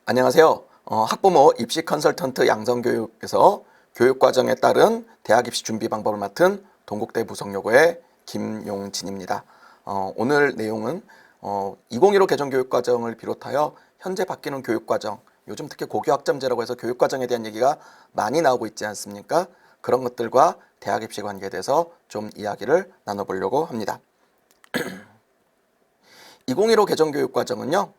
안녕하세요. 학부모 입시 컨설턴트 양성교육에서 교육과정에 따른 대학 입시 준비 방법을 맡은 동국대 부석여고의 김용진입니다. 오늘 내용은 2015 개정교육과정을 비롯하여 현재 바뀌는 교육과정, 요즘 특히 고교학점제라고 해서 교육과정에 대한 얘기가 많이 나오고 있지 않습니까? 그런 것들과 대학 입시 관계에 대해서 좀 이야기를 나눠보려고 합니다. 2015 개정교육과정은요,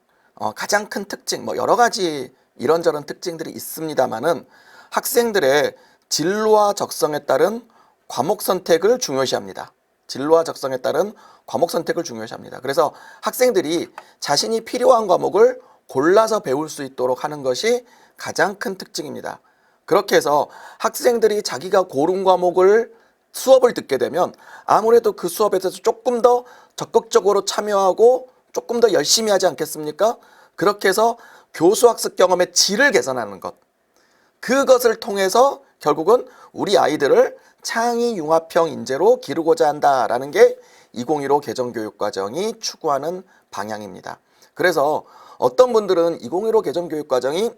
가장 큰 특징, 여러 가지 이런저런 특징들이 있습니다만은 학생들의 진로와 적성에 따른 과목 선택을 중요시합니다. 진로와 적성에 따른 과목 선택을 중요시합니다. 그래서 학생들이 자신이 필요한 과목을 골라서 배울 수 있도록 하는 것이 가장 큰 특징입니다. 그렇게 해서 학생들이 자기가 고른 과목을 수업을 듣게 되면 아무래도 그 수업에 대해서 조금 더 적극적으로 참여하고 조금 더 열심히 하지 않겠습니까? 그렇게 해서 교수학습 경험의 질을 개선하는 것. 그것을 통해서 결국은 우리 아이들을 창의 융합형 인재로 기르고자 한다라는 게 2015 개정교육과정이 추구하는 방향입니다. 그래서 어떤 분들은 2015 개정교육과정이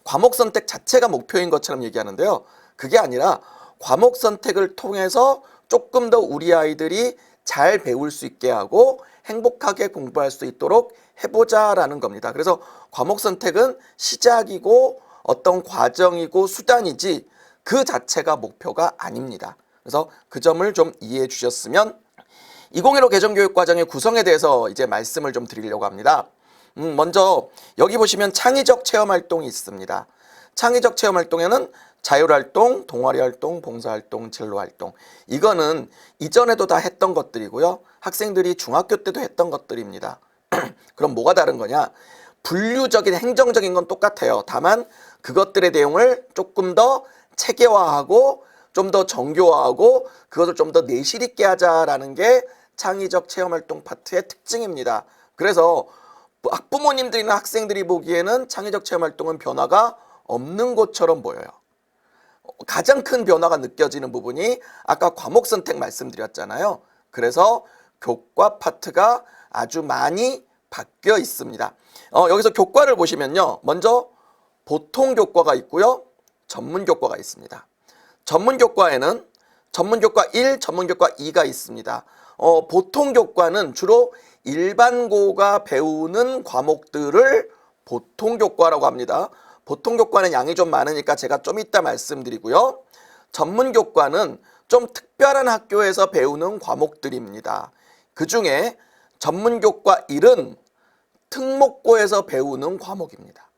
과목 선택 자체가 목표인 것처럼 얘기하는데요. 그게 아니라 과목 선택을 통해서 조금 더 우리 아이들이 잘 배울 수 있게 하고 행복하게 공부할 수 있도록 해보자라는 겁니다. 그래서 과목 선택은 시작이고 어떤 과정이고 수단이지 그 자체가 목표가 아닙니다. 그래서 그 점을 좀 이해해 주셨으면 2015 개정교육과정의 구성에 대해서 이제 말씀을 좀 드리려고 합니다. 먼저 여기 보시면 창의적 체험활동이 있습니다. 창의적 체험활동에는 자율활동, 동아리활동, 봉사활동, 진로활동. 이거는 이전에도 다 했던 것들이고요. 학생들이 중학교 때도 했던 것들입니다. 그럼 뭐가 다른 거냐? 분류적인 행정적인 건 똑같아요. 다만 그것들의 내용을 조금 더 체계화하고 좀 더 정교화하고 그것을 좀 더 내실 있게 하자라는 게 창의적 체험활동 파트의 특징입니다. 그래서 학부모님들이나 학생들이 보기에는 창의적 체험활동은 변화가 없는 것처럼 보여요. 가장 큰 변화가 느껴지는 부분이 아까 과목 선택 말씀드렸잖아요. 그래서 교과 파트가 아주 많이 바뀌어 있습니다. 여기서 교과를 보시면요. 먼저 보통 교과가 있고요. 전문 교과가 있습니다. 전문 교과에는 전문교과 1, 전문교과 2가 있습니다. 보통 교과는 주로 일반고가 배우는 과목들을 보통 교과라고 합니다. 보통 교과는 양이 좀 많으니까 제가 좀 이따 말씀드리고요. 전문 교과는 좀 특별한 학교에서 배우는 과목들입니다. 그 중에 전문 교과 1은 특목고에서 배우는 과목입니다.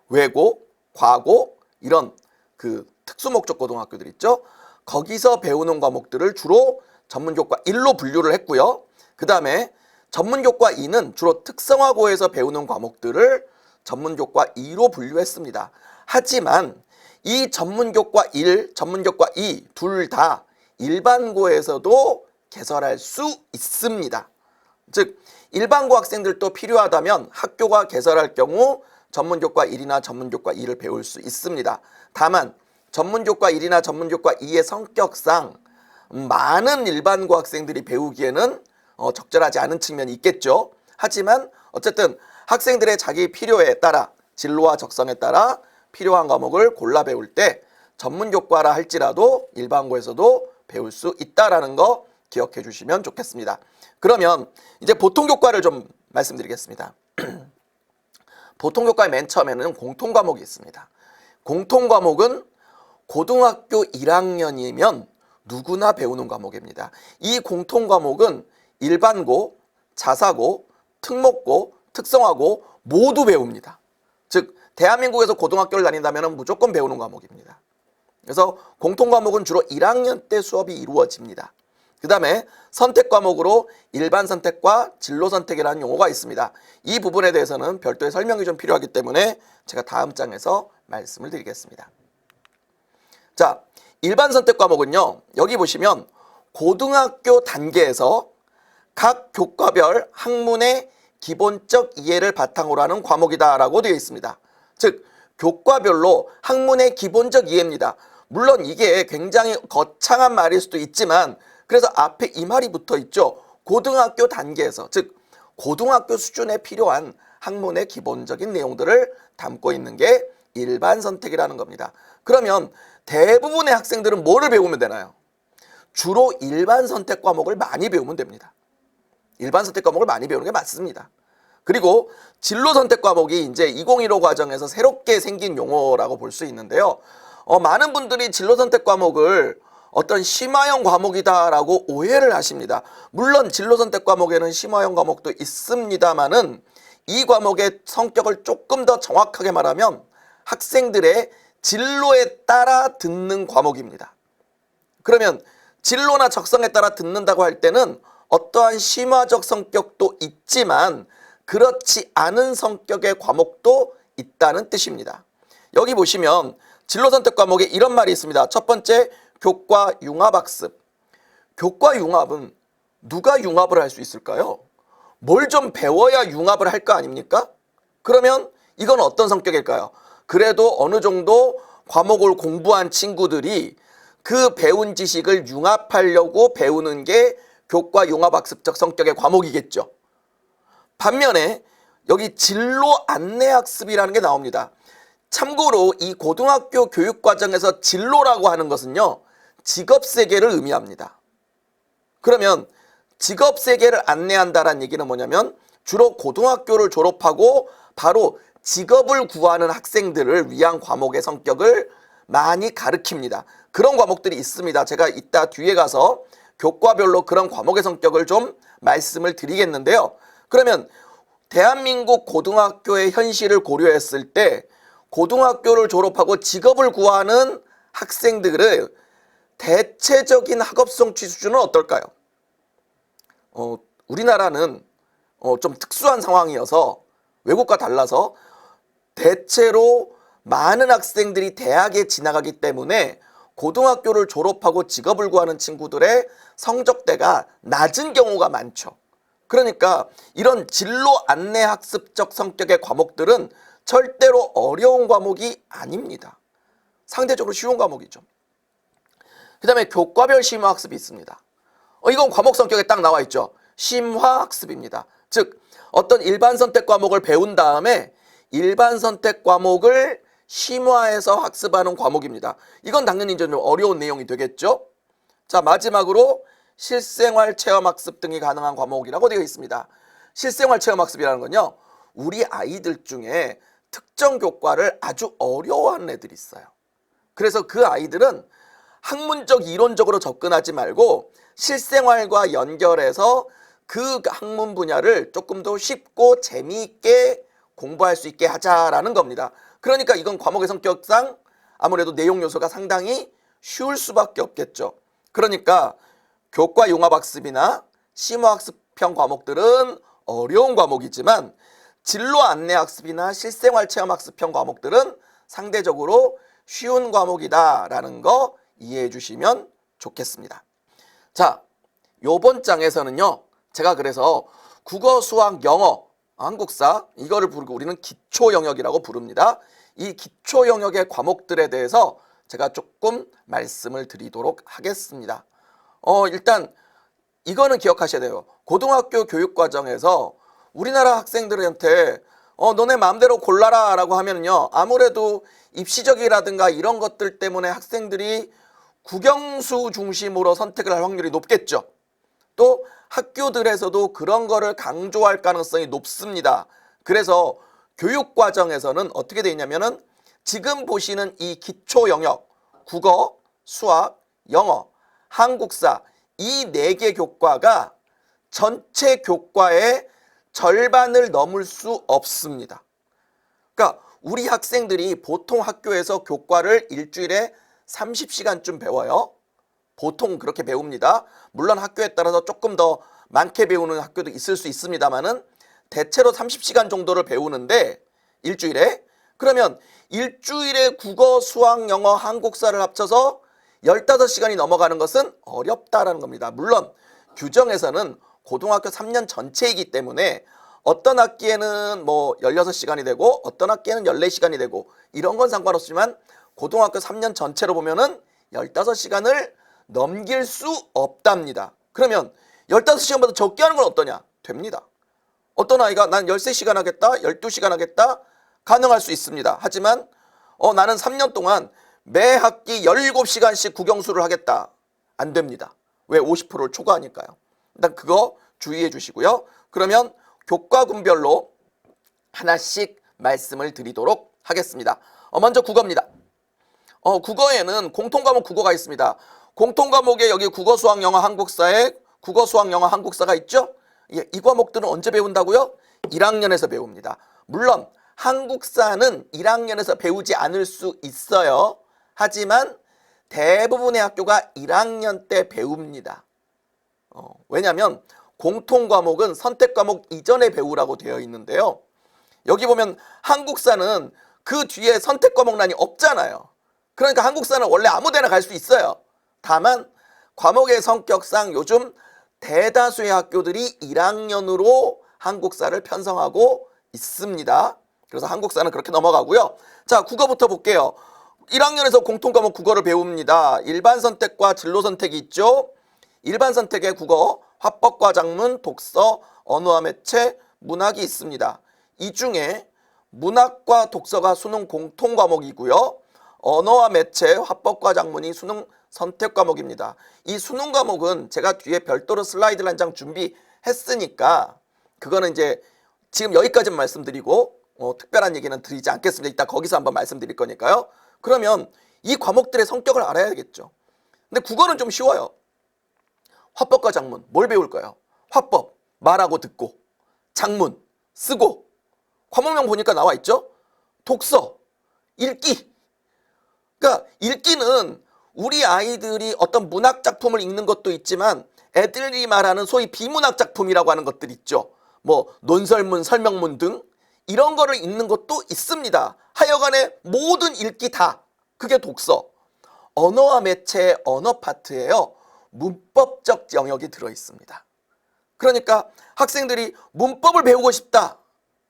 외고, 과고 이런 그 특수목적 고등학교들 있죠. 거기서 배우는 과목들을 주로 전문교과 1로 분류를 했고요. 그 다음에 전문교과 2는 주로 특성화고에서 배우는 과목들을 전문교과 2로 분류했습니다. 하지만 이 전문교과 1, 전문교과 2 둘 다 일반고에서도 개설할 수 있습니다. 즉 일반고 학생들도 필요하다면 학교가 개설할 경우 전문교과 1이나 전문교과 2를 배울 수 있습니다. 다만 전문교과 1이나 전문교과 2의 성격상 많은 일반고 학생들이 배우기에는 적절하지 않은 측면이 있겠죠. 하지만 어쨌든 학생들의 자기 필요에 따라 진로와 적성에 따라 필요한 과목을 골라 배울 때 전문교과라 할지라도 일반고에서도 배울 수 있다라는 거 기억해 주시면 좋겠습니다. 그러면 이제 보통교과를 좀 말씀드리겠습니다. 보통교과의 맨 처음에는 공통과목이 있습니다. 공통과목은 고등학교 1학년이면 누구나 배우는 과목입니다. 이 공통과목은 일반고, 자사고, 특목고, 특성화고 모두 배웁니다. 즉 대한민국에서 고등학교를 다닌다면 무조건 배우는 과목입니다. 그래서 공통과목은 주로 1학년 때 수업이 이루어집니다. 그 다음에 선택과목으로 일반 선택과 진로 선택이라는 용어가 있습니다. 이 부분에 대해서는 별도의 설명이 좀 필요하기 때문에 제가 다음 장에서 말씀을 드리겠습니다. 자, 일반 선택 과목은요. 여기 보시면 고등학교 단계에서 각 교과별 학문의 기본적 이해를 바탕으로 하는 과목이다라고 되어 있습니다. 즉 교과별로 학문의 기본적 이해입니다. 물론 이게 굉장히 거창한 말일 수도 있지만 그래서 앞에 이 말이 붙어 있죠. 고등학교 단계에서 즉 고등학교 수준에 필요한 학문의 기본적인 내용들을 담고 있는 게 일반 선택이라는 겁니다. 그러면 대부분의 학생들은 뭐를 배우면 되나요? 주로 일반 선택 과목을 많이 배우면 됩니다. 일반 선택 과목을 많이 배우는 게 맞습니다. 그리고 진로 선택 과목이 이제 2015 과정에서 새롭게 생긴 용어라고 볼 수 있는데요. 많은 분들이 진로 선택 과목을 어떤 심화형 과목이다라고 오해를 하십니다. 물론 진로 선택 과목에는 심화형 과목도 있습니다만은 이 과목의 성격을 조금 더 정확하게 말하면 학생들의 진로에 따라 듣는 과목입니다. 그러면 진로나 적성에 따라 듣는다고 할 때는 어떠한 심화적 성격도 있지만 그렇지 않은 성격의 과목도 있다는 뜻입니다. 여기 보시면 진로 선택 과목에 이런 말이 있습니다. 첫 번째, 교과 융합학습. 교과 융합은 누가 융합을 할 수 있을까요? 뭘 좀 배워야 융합을 할 거 아닙니까? 그러면 이건 어떤 성격일까요? 그래도 어느 정도 과목을 공부한 친구들이 그 배운 지식을 융합하려고 배우는 게 교과 융합학습적 성격의 과목이겠죠. 반면에 여기 진로 안내학습이라는 게 나옵니다. 참고로 이 고등학교 교육과정에서 진로라고 하는 것은요, 직업세계를 의미합니다. 그러면 직업세계를 안내한다는 얘기는 뭐냐면 주로 고등학교를 졸업하고 바로 직업을 구하는 학생들을 위한 과목의 성격을 많이 가르칩니다. 그런 과목들이 있습니다. 제가 이따 뒤에 가서 교과별로 그런 과목의 성격을 좀 말씀을 드리겠는데요. 그러면 대한민국 고등학교의 현실을 고려했을 때 고등학교를 졸업하고 직업을 구하는 학생들의 대체적인 학업 성취 수준은 어떨까요? 우리나라는 좀 특수한 상황이어서 외국과 달라서 대체로 많은 학생들이 대학에 진학하기 때문에 고등학교를 졸업하고 직업을 구하는 친구들의 성적대가 낮은 경우가 많죠. 그러니까 이런 진로 안내 학습적 성격의 과목들은 절대로 어려운 과목이 아닙니다. 상대적으로 쉬운 과목이죠. 그 다음에 교과별 심화학습이 있습니다. 이건 과목 성격에 딱 나와 있죠. 심화학습입니다. 즉 어떤 일반 선택 과목을 배운 다음에 일반 선택 과목을 심화해서 학습하는 과목입니다. 이건 당연히 좀 어려운 내용이 되겠죠. 자, 마지막으로 실생활 체험학습 등이 가능한 과목이라고 되어 있습니다. 실생활 체험학습이라는 건요, 우리 아이들 중에 특정 교과를 아주 어려워하는 애들이 있어요. 그래서 그 아이들은 학문적 이론적으로 접근하지 말고 실생활과 연결해서 그 학문 분야를 조금 더 쉽고 재미있게 공부할 수 있게 하자라는 겁니다. 그러니까 이건 과목의 성격상 아무래도 내용 요소가 상당히 쉬울 수밖에 없겠죠. 그러니까 교과 융합학습이나 심화학습형 과목들은 어려운 과목이지만 진로 안내학습이나 실생활 체험학습형 과목들은 상대적으로 쉬운 과목이다라는 거 이해해 주시면 좋겠습니다. 자, 요번 장에서는요, 제가 그래서 국어, 수학, 영어, 한국사 이거를 부르고 우리는 기초 영역이라고 부릅니다. 이 기초 영역의 과목들에 대해서 제가 조금 말씀을 드리도록 하겠습니다. 일단 이거는 기억하셔야 돼요. 고등학교 교육과정에서 우리나라 학생들한테 너네 마음대로 골라라 라고 하면요, 아무래도 입시적이라든가 이런 것들 때문에 학생들이 국영수 중심으로 선택을 할 확률이 높겠죠. 또 학교들에서도 그런 거를 강조할 가능성이 높습니다. 그래서 교육과정에서는 어떻게 되어 있냐면은 지금 보시는 이 기초 영역, 국어, 수학, 영어, 한국사 이 4개 교과가 전체 교과의 절반을 넘을 수 없습니다. 그러니까 우리 학생들이 보통 학교에서 교과를 일주일에 30시간쯤 배워요. 보통 그렇게 배웁니다. 물론 학교에 따라서 조금 더 많게 배우는 학교도 있을 수 있습니다만은 대체로 30시간 정도를 배우는데 일주일에, 그러면 일주일에 국어, 수학, 영어, 한국사를 합쳐서 15시간이 넘어가는 것은 어렵다라는 겁니다. 물론 규정에서는 고등학교 3년 전체이기 때문에 어떤 학기에는 뭐 16시간이 되고 어떤 학기에는 14시간이 되고 이런 건 상관없지만 고등학교 3년 전체로 보면은 15시간을 넘길 수 없답니다. 그러면 15시간보다 적게 하는 건 어떠냐? 됩니다. 어떤 아이가 난 13시간 하겠다, 12시간 하겠다, 가능할 수 있습니다. 하지만 나는 3년 동안 매 학기 17시간씩 국영수를 하겠다. 안 됩니다. 왜? 50%를 초과하니까요. 일단 그거 주의해 주시고요. 그러면 교과군별로 하나씩 말씀을 드리도록 하겠습니다. 먼저 국어입니다. 국어에는 공통과목 국어가 있습니다. 공통과목에 여기 국어, 수학, 영어, 한국사에 국어, 수학, 영어, 한국사가 있죠? 예, 이 과목들은 언제 배운다고요? 1학년에서 배웁니다. 물론 한국사는 1학년에서 배우지 않을 수 있어요. 하지만 대부분의 학교가 1학년 때 배웁니다. 왜냐하면 공통과목은 선택과목 이전에 배우라고 되어 있는데요. 여기 보면 한국사는 그 뒤에 선택과목란이 없잖아요. 그러니까 한국사는 원래 아무 데나 갈 수 있어요. 다만 과목의 성격상 요즘 대다수의 학교들이 1학년으로 한국사를 편성하고 있습니다. 그래서 한국사는 그렇게 넘어가고요. 자, 국어부터 볼게요. 1학년에서 공통과목 국어를 배웁니다. 일반 선택과 진로 선택이 있죠. 일반 선택의 국어, 화법과 작문, 독서, 언어와 매체, 문학이 있습니다. 이 중에 문학과 독서가 수능 공통 과목이고요. 언어와 매체, 화법과 작문이 수능 선택 과목입니다. 이 수능 과목은 제가 뒤에 별도로 슬라이드를 한 장 준비했으니까 그거는 이제 지금 여기까지만 말씀드리고 특별한 얘기는 드리지 않겠습니다. 이따 거기서 한번 말씀드릴 거니까요. 그러면 이 과목들의 성격을 알아야겠죠. 근데 국어는 좀 쉬워요. 화법과 작문, 뭘 배울까요? 화법, 말하고 듣고, 작문, 쓰고, 과목명 보니까 나와 있죠? 독서, 읽기. 그러니까 읽기는 우리 아이들이 어떤 문학 작품을 읽는 것도 있지만 애들이 말하는 소위 비문학 작품이라고 하는 것들 있죠. 뭐 논설문, 설명문 등 이런 거를 읽는 것도 있습니다. 하여간에 모든 읽기 다 그게 독서. 언어와 매체의 언어 파트예요. 문법적 영역이 들어 있습니다. 그러니까 학생들이 문법을 배우고 싶다.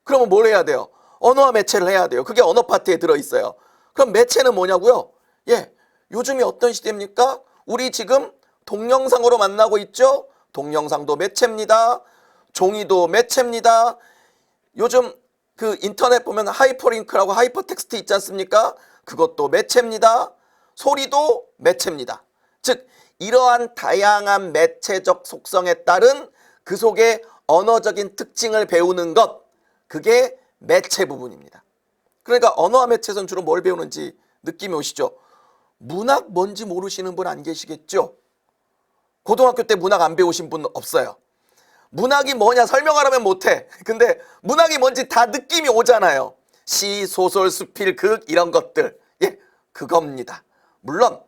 그러면 뭘 해야 돼요? 언어와 매체를 해야 돼요. 그게 언어 파트에 들어 있어요. 그럼 매체는 뭐냐고요? 예, 요즘이 어떤 시대입니까? 우리 지금 동영상으로 만나고 있죠? 동영상도 매체입니다. 종이도 매체입니다. 요즘 그 인터넷 보면 하이퍼링크라고 하이퍼텍스트 있지 않습니까? 그것도 매체입니다. 소리도 매체입니다. 즉 이러한 다양한 매체적 속성에 따른 그 속의 언어적인 특징을 배우는 것, 그게 매체 부분입니다. 그러니까 언어와 매체에서는 주로 뭘 배우는지 느낌이 오시죠? 문학 뭔지 모르시는 분 안 계시겠죠? 고등학교 때 문학 안 배우신 분 없어요. 문학이 뭐냐 설명하라면 못해. 근데 문학이 뭔지 다 느낌이 오잖아요. 시, 소설, 수필, 극 이런 것들. 예, 그겁니다. 물론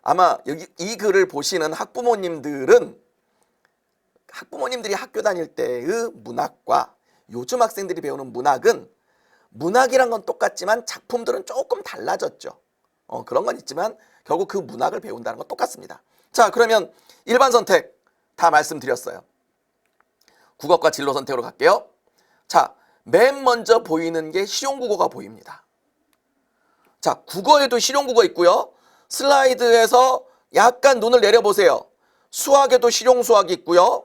아마 여기 이 글을 보시는 학부모님들이 학교 다닐 때의 문학과 요즘 학생들이 배우는 문학은 문학이란 건 똑같지만 작품들은 조금 달라졌죠. 그런 건 있지만 결국 그 문학을 배운다는 건 똑같습니다. 자, 그러면 일반 선택 다 말씀드렸어요. 국어과 진로 선택으로 갈게요. 자, 맨 먼저 보이는 게 실용국어가 보입니다. 자, 국어에도 실용국어 있고요. 슬라이드에서 약간 눈을 내려보세요. 수학에도 실용수학이 있고요.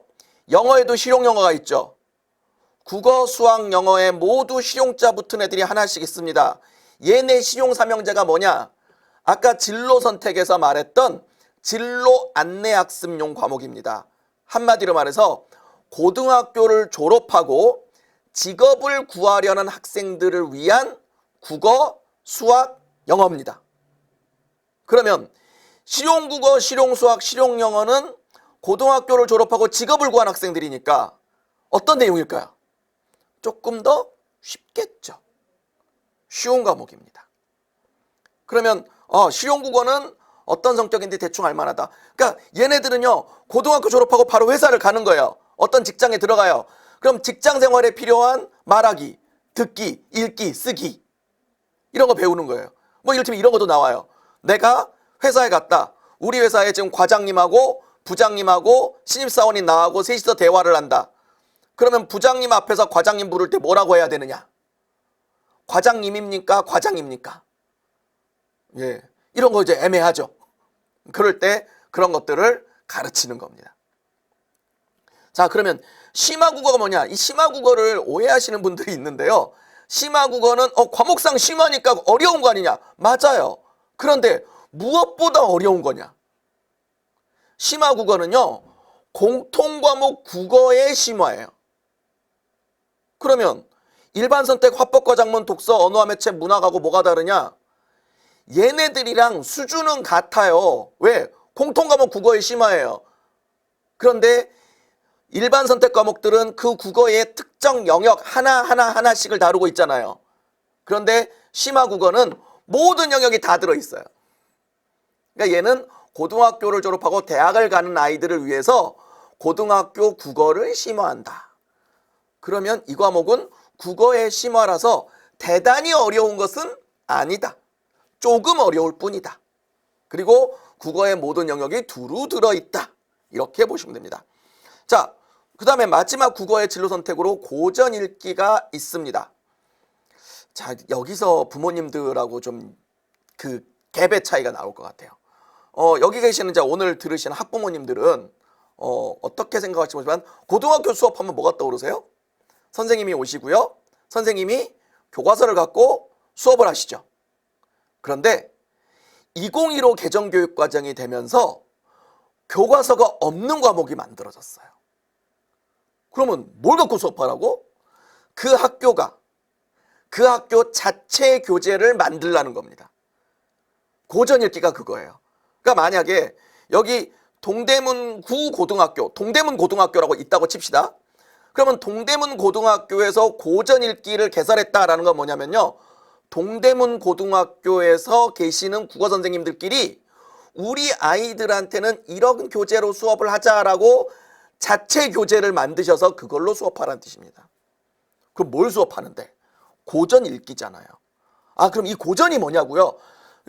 영어에도 실용영어가 있죠. 국어, 수학, 영어에 모두 실용자 붙은 애들이 하나씩 있습니다. 얘네 실용사명제가 뭐냐? 아까 진로 선택에서 말했던 진로 안내학습용 과목입니다. 한마디로 말해서 고등학교를 졸업하고 직업을 구하려는 학생들을 위한 국어, 수학, 영어입니다. 그러면 실용국어, 실용수학, 실용영어는 고등학교를 졸업하고 직업을 구한 학생들이니까 어떤 내용일까요? 조금 더 쉽겠죠. 쉬운 과목입니다. 그러면 실용국어는 어떤 성격인데 대충 알만하다. 그러니까 얘네들은요 고등학교 졸업하고 바로 회사를 가는 거예요. 어떤 직장에 들어가요. 그럼 직장 생활에 필요한 말하기, 듣기, 읽기, 쓰기 이런 거 배우는 거예요. 뭐 이를테면 이런 것도 나와요. 내가 회사에 갔다. 우리 회사에 지금 과장님하고 부장님하고 신입사원이 나하고 셋이서 대화를 한다. 그러면 부장님 앞에서 과장님 부를 때 뭐라고 해야 되느냐? 과장님입니까? 과장입니까? 예, 이런 거 이제 애매하죠. 그럴 때 그런 것들을 가르치는 겁니다. 자, 그러면 심화국어가 뭐냐? 이 심화국어를 오해하시는 분들이 있는데요. 심화국어는 과목상 심하니까 어려운 거 아니냐? 맞아요. 그런데 무엇보다 어려운 거냐? 심화국어는요, 공통과목 국어의 심화예요. 그러면 일반 선택, 화법과 작문, 독서, 언어와 매체, 문학하고 뭐가 다르냐? 얘네들이랑 수준은 같아요. 왜? 공통과목 국어의 심화예요. 그런데 일반 선택 과목들은 그 국어의 특정 영역 하나씩을 다루고 있잖아요. 그런데 심화국어는 모든 영역이 다 들어있어요. 그러니까 얘는 고등학교를 졸업하고 대학을 가는 아이들을 위해서 고등학교 국어를 심화한다. 그러면 이 과목은 국어의 심화라서 대단히 어려운 것은 아니다. 조금 어려울 뿐이다. 그리고 국어의 모든 영역이 두루 들어있다. 이렇게 보시면 됩니다. 자, 그 다음에 마지막 국어의 진로 선택으로 고전 읽기가 있습니다. 자, 여기서 부모님들하고 좀 그 갭의 차이가 나올 것 같아요. 여기 계시는 오늘 들으시는 학부모님들은 어떻게 생각할지 모르지만 고등학교 수업하면 뭐가 떠오르세요? 선생님이 오시고요. 선생님이 교과서를 갖고 수업을 하시죠. 그런데 2015 개정교육과정이 되면서 교과서가 없는 과목이 만들어졌어요. 그러면 뭘 갖고 수업하라고? 그 학교가 그 학교 자체 교재를 만들라는 겁니다. 고전 읽기가 그거예요. 그러니까 만약에 여기 동대문구 고등학교, 동대문 고등학교라고 있다고 칩시다. 그러면 동대문 고등학교에서 고전 읽기를 개설했다라는 건 뭐냐면요. 동대문 고등학교에서 계시는 국어 선생님들끼리 우리 아이들한테는 이런 교재로 수업을 하자라고 자체 교재를 만드셔서 그걸로 수업하라는 뜻입니다. 그럼 뭘 수업하는데? 고전 읽기잖아요. 아, 그럼 이 고전이 뭐냐고요?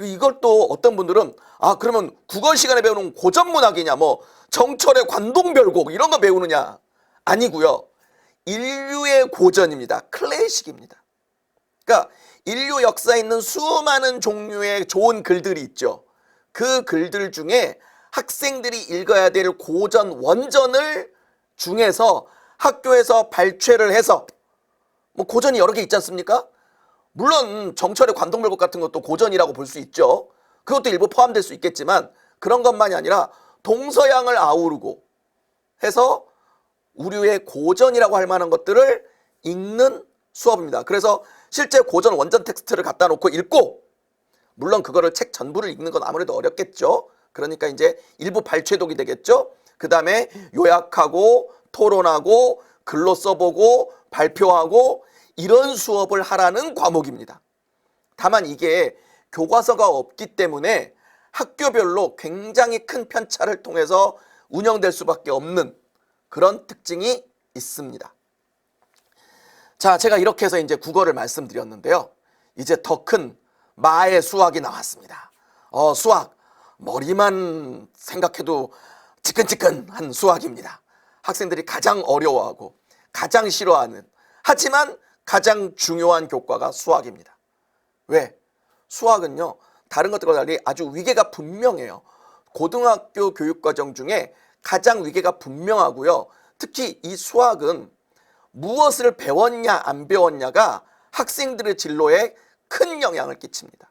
이걸 또 어떤 분들은 그러면 국어 시간에 배우는 고전 문학이냐, 뭐 정철의 관동별곡 이런 거 배우느냐? 아니고요. 인류의 고전입니다. 클래식입니다. 그러니까 인류 역사에 있는 수많은 종류의 좋은 글들이 있죠. 그 글들 중에 학생들이 읽어야 될 고전 원전을 중에서 학교에서 발췌를 해서 뭐 고전이 여러 개 있지 않습니까? 물론 정철의 관동별곡 같은 것도 고전이라고 볼 수 있죠. 그것도 일부 포함될 수 있겠지만 그런 것만이 아니라 동서양을 아우르고 해서 우리의 고전이라고 할 만한 것들을 읽는 수업입니다. 그래서 실제 고전 원전 텍스트를 갖다 놓고 읽고, 물론 그거를 책 전부를 읽는 건 아무래도 어렵겠죠. 그러니까 이제 일부 발췌독이 되겠죠. 그 다음에 요약하고 토론하고 글로 써보고 발표하고 이런 수업을 하라는 과목입니다. 다만 이게 교과서가 없기 때문에 학교별로 굉장히 큰 편차를 통해서 운영될 수밖에 없는 그런 특징이 있습니다. 자, 제가 이렇게 해서 이제 국어를 말씀드렸는데요. 이제 더 큰 마의 수학이 나왔습니다. 수학, 머리만 생각해도 지끈지끈한 수학입니다. 학생들이 가장 어려워하고 가장 싫어하는, 하지만 가장 중요한 교과가 수학입니다. 왜? 수학은요, 다른 것들과 달리 아주 위계가 분명해요. 고등학교 교육과정 중에 가장 위계가 분명하고요. 특히 이 수학은 무엇을 배웠냐 안 배웠냐가 학생들의 진로에 큰 영향을 끼칩니다.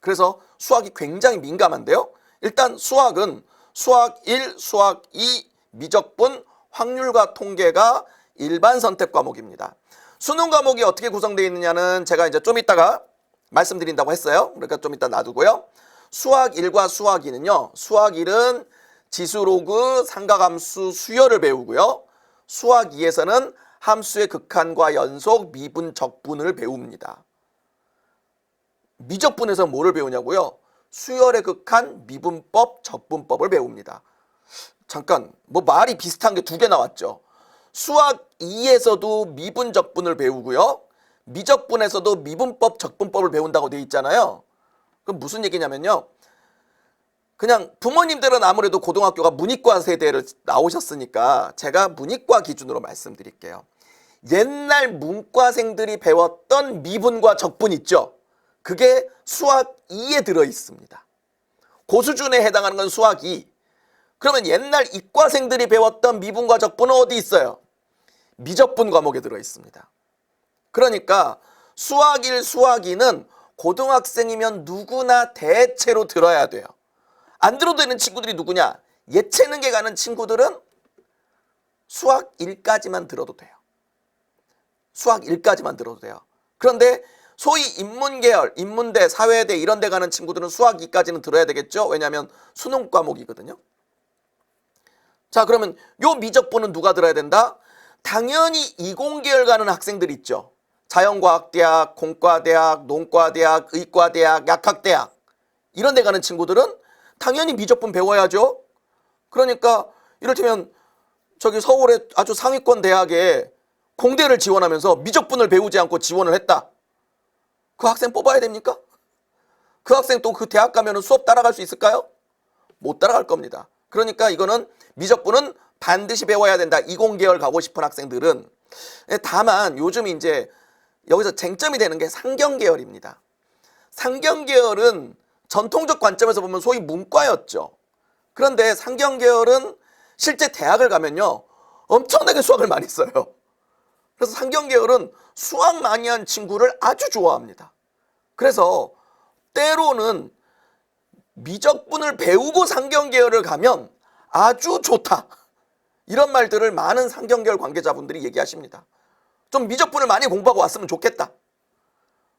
그래서 수학이 굉장히 민감한데요. 일단 수학은 수학 1, 수학 2, 미적분, 확률과 통계가 일반 선택 과목입니다. 수능 과목이 어떻게 구성되어 있느냐는 제가 이제 좀 이따가 말씀드린다고 했어요. 그러니까 좀 이따 놔두고요. 수학 1과 수학 2는요. 수학 1은 지수로그, 삼각함수, 수열을 배우고요. 수학 2에서는 함수의 극한과 연속, 미분, 적분을 배웁니다. 미적분에서 뭐를 배우냐고요? 수열의 극한, 미분법, 적분법을 배웁니다. 잠깐, 뭐 말이 비슷한 게 두 개 나왔죠. 수학 2에서도 미분, 적분을 배우고요. 미적분에서도 미분법, 적분법을 배운다고 되어 있잖아요. 그럼 무슨 얘기냐면요. 그냥 부모님들은 아무래도 고등학교가 문이과 세대를 나오셨으니까 제가 문이과 기준으로 말씀드릴게요. 옛날 문과생들이 배웠던 미분과 적분 있죠. 그게 수학 2에 들어 있습니다. 그 수준에 해당하는 건 수학 2. 그러면 옛날 이과생들이 배웠던 미분과 적분은 어디 있어요? 미적분 과목에 들어 있습니다. 그러니까 수학 1, 수학 2는 고등학생이면 누구나 대체로 들어야 돼요. 안 들어도 되는 친구들이 누구냐? 예체능에 가는 친구들은 수학 1까지만 들어도 돼요. 수학 1까지만 들어도 돼요. 그런데 소위 인문계열, 인문대, 사회대 이런 데 가는 친구들은 수학 2까지는 들어야 되겠죠? 왜냐하면 수능 과목이거든요. 자, 그러면 요 미적분은 누가 들어야 된다? 당연히 이공계열 가는 학생들 있죠. 자연과학대학, 공과대학, 농과대학, 의과대학, 약학대학 이런 데 가는 친구들은 당연히 미적분 배워야죠. 그러니까 이를테면 저기 서울의 아주 상위권 대학에 공대를 지원하면서 미적분을 배우지 않고 지원을 했다. 그 학생 뽑아야 됩니까? 그 학생 또 그 대학 가면 수업 따라갈 수 있을까요? 못 따라갈 겁니다. 그러니까 이거는 미적분은 반드시 배워야 된다. 이공계열 가고 싶은 학생들은. 다만 요즘 이제 여기서 쟁점이 되는 게 상경계열입니다. 상경계열은 전통적 관점에서 보면 소위 문과였죠. 그런데 상경계열은 실제 대학을 가면요 엄청나게 수학을 많이 써요. 그래서 상경계열은 수학 많이 한 친구를 아주 좋아합니다. 그래서 때로는 미적분을 배우고 상경계열을 가면 아주 좋다. 이런 말들을 많은 상경계열 관계자분들이 얘기하십니다. 좀 미적분을 많이 공부하고 왔으면 좋겠다.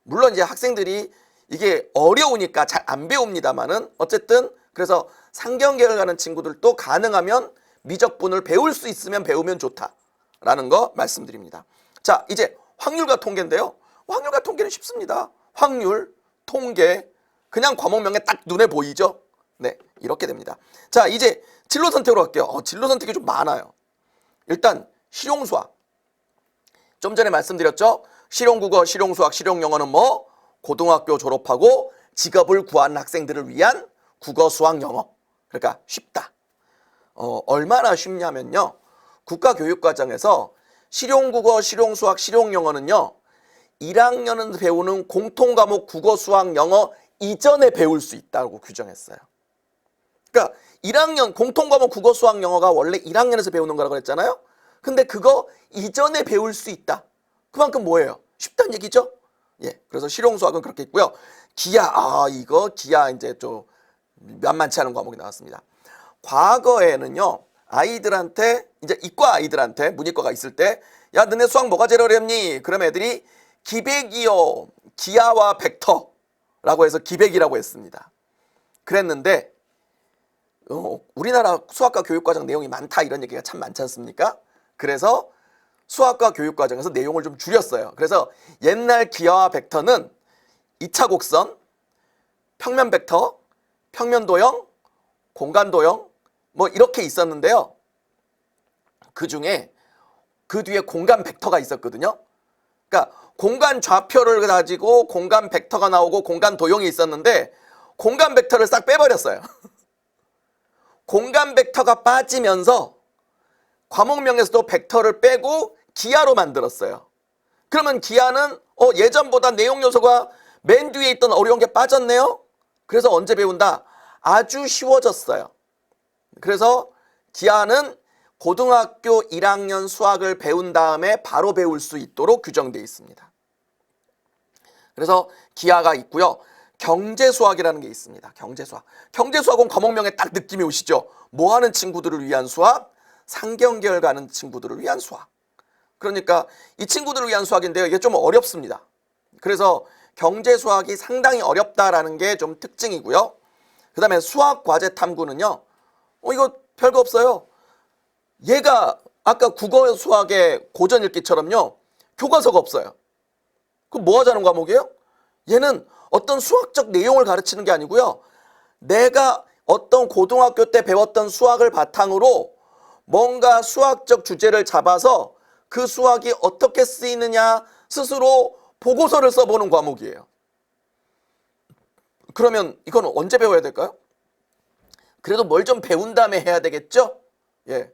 물론 이제 학생들이 이게 어려우니까 잘 안 배웁니다만은 어쨌든 그래서 상경계열 가는 친구들도 가능하면 미적분을 배울 수 있으면 배우면 좋다라는 거 말씀드립니다. 자, 이제 확률과 통계인데요. 확률과 통계는 쉽습니다. 확률, 통계, 그냥 과목명에 딱 눈에 보이죠? 네, 이렇게 됩니다. 자, 이제 진로 선택으로 갈게요. 진로 선택이 좀 많아요. 일단 실용수학. 좀 전에 말씀드렸죠? 실용국어, 실용수학, 실용영어는 뭐? 고등학교 졸업하고 직업을 구하는 학생들을 위한 국어, 수학, 영어. 그러니까 쉽다. 얼마나 쉽냐면요. 국가교육과정에서 실용국어, 실용수학, 실용영어는요. 1학년은 배우는 공통과목 국어, 수학, 영어 이전에 배울 수 있다고 규정했어요. 그러니까 1학년 공통과목 국어, 수학, 영어가 원래 1학년에서 배우는 거라고 그랬잖아요. 근데 그거 이전에 배울 수 있다. 그만큼 뭐예요? 쉽다는 얘기죠? 예. 그래서 실용수학은 그렇게 있고요. 기하, 이거 기하 이제 좀 만만치 않은 과목이 나왔습니다. 과거에는요, 아이들한테, 이제 이과 아이들한테, 문이과가 있을 때, 야, 너네 수학 뭐가 제일 어렵니? 그럼 애들이 기백이요, 기하와 벡터라고 해서 기백이라고 했습니다. 그랬는데, 우리나라 수학과 교육과정 내용이 많다 이런 얘기가 참 많지 않습니까? 그래서 수학과 교육과정에서 내용을 좀 줄였어요. 그래서 옛날 기하와 벡터는 2차 곡선, 평면 벡터, 평면 도형, 공간 도형 뭐 이렇게 있었는데요. 그 중에 그 뒤에 공간 벡터가 있었거든요. 그러니까 공간 좌표를 가지고 공간 벡터가 나오고 공간 도형이 있었는데 공간 벡터를 싹 빼버렸어요. 공간 벡터가 빠지면서 과목명에서도 벡터를 빼고 기하로 만들었어요. 그러면 기하는 예전보다 내용 요소가 맨 뒤에 있던 어려운 게 빠졌네요. 그래서 언제 배운다? 아주 쉬워졌어요. 그래서 기하는 고등학교 1학년 수학을 배운 다음에 바로 배울 수 있도록 규정되어 있습니다. 그래서 기하가 있고요. 경제수학이라는 게 있습니다. 경제수학. 경제수학은 과목명에 딱 느낌이 오시죠? 뭐 하는 친구들을 위한 수학? 상경계열 가는 친구들을 위한 수학. 그러니까 이 친구들을 위한 수학인데요. 이게 좀 어렵습니다. 그래서 경제수학이 상당히 어렵다라는 게 좀 특징이고요. 그 다음에 수학과제 탐구는요. 이거 별거 없어요. 얘가 아까 국어 수학의 고전 읽기처럼요. 교과서가 없어요. 그럼 뭐 하자는 과목이에요? 얘는 어떤 수학적 내용을 가르치는 게 아니고요. 내가 어떤 고등학교 때 배웠던 수학을 바탕으로 뭔가 수학적 주제를 잡아서 그 수학이 어떻게 쓰이느냐 스스로 보고서를 써보는 과목이에요. 그러면 이건 언제 배워야 될까요? 그래도 뭘 좀 배운 다음에 해야 되겠죠? 예.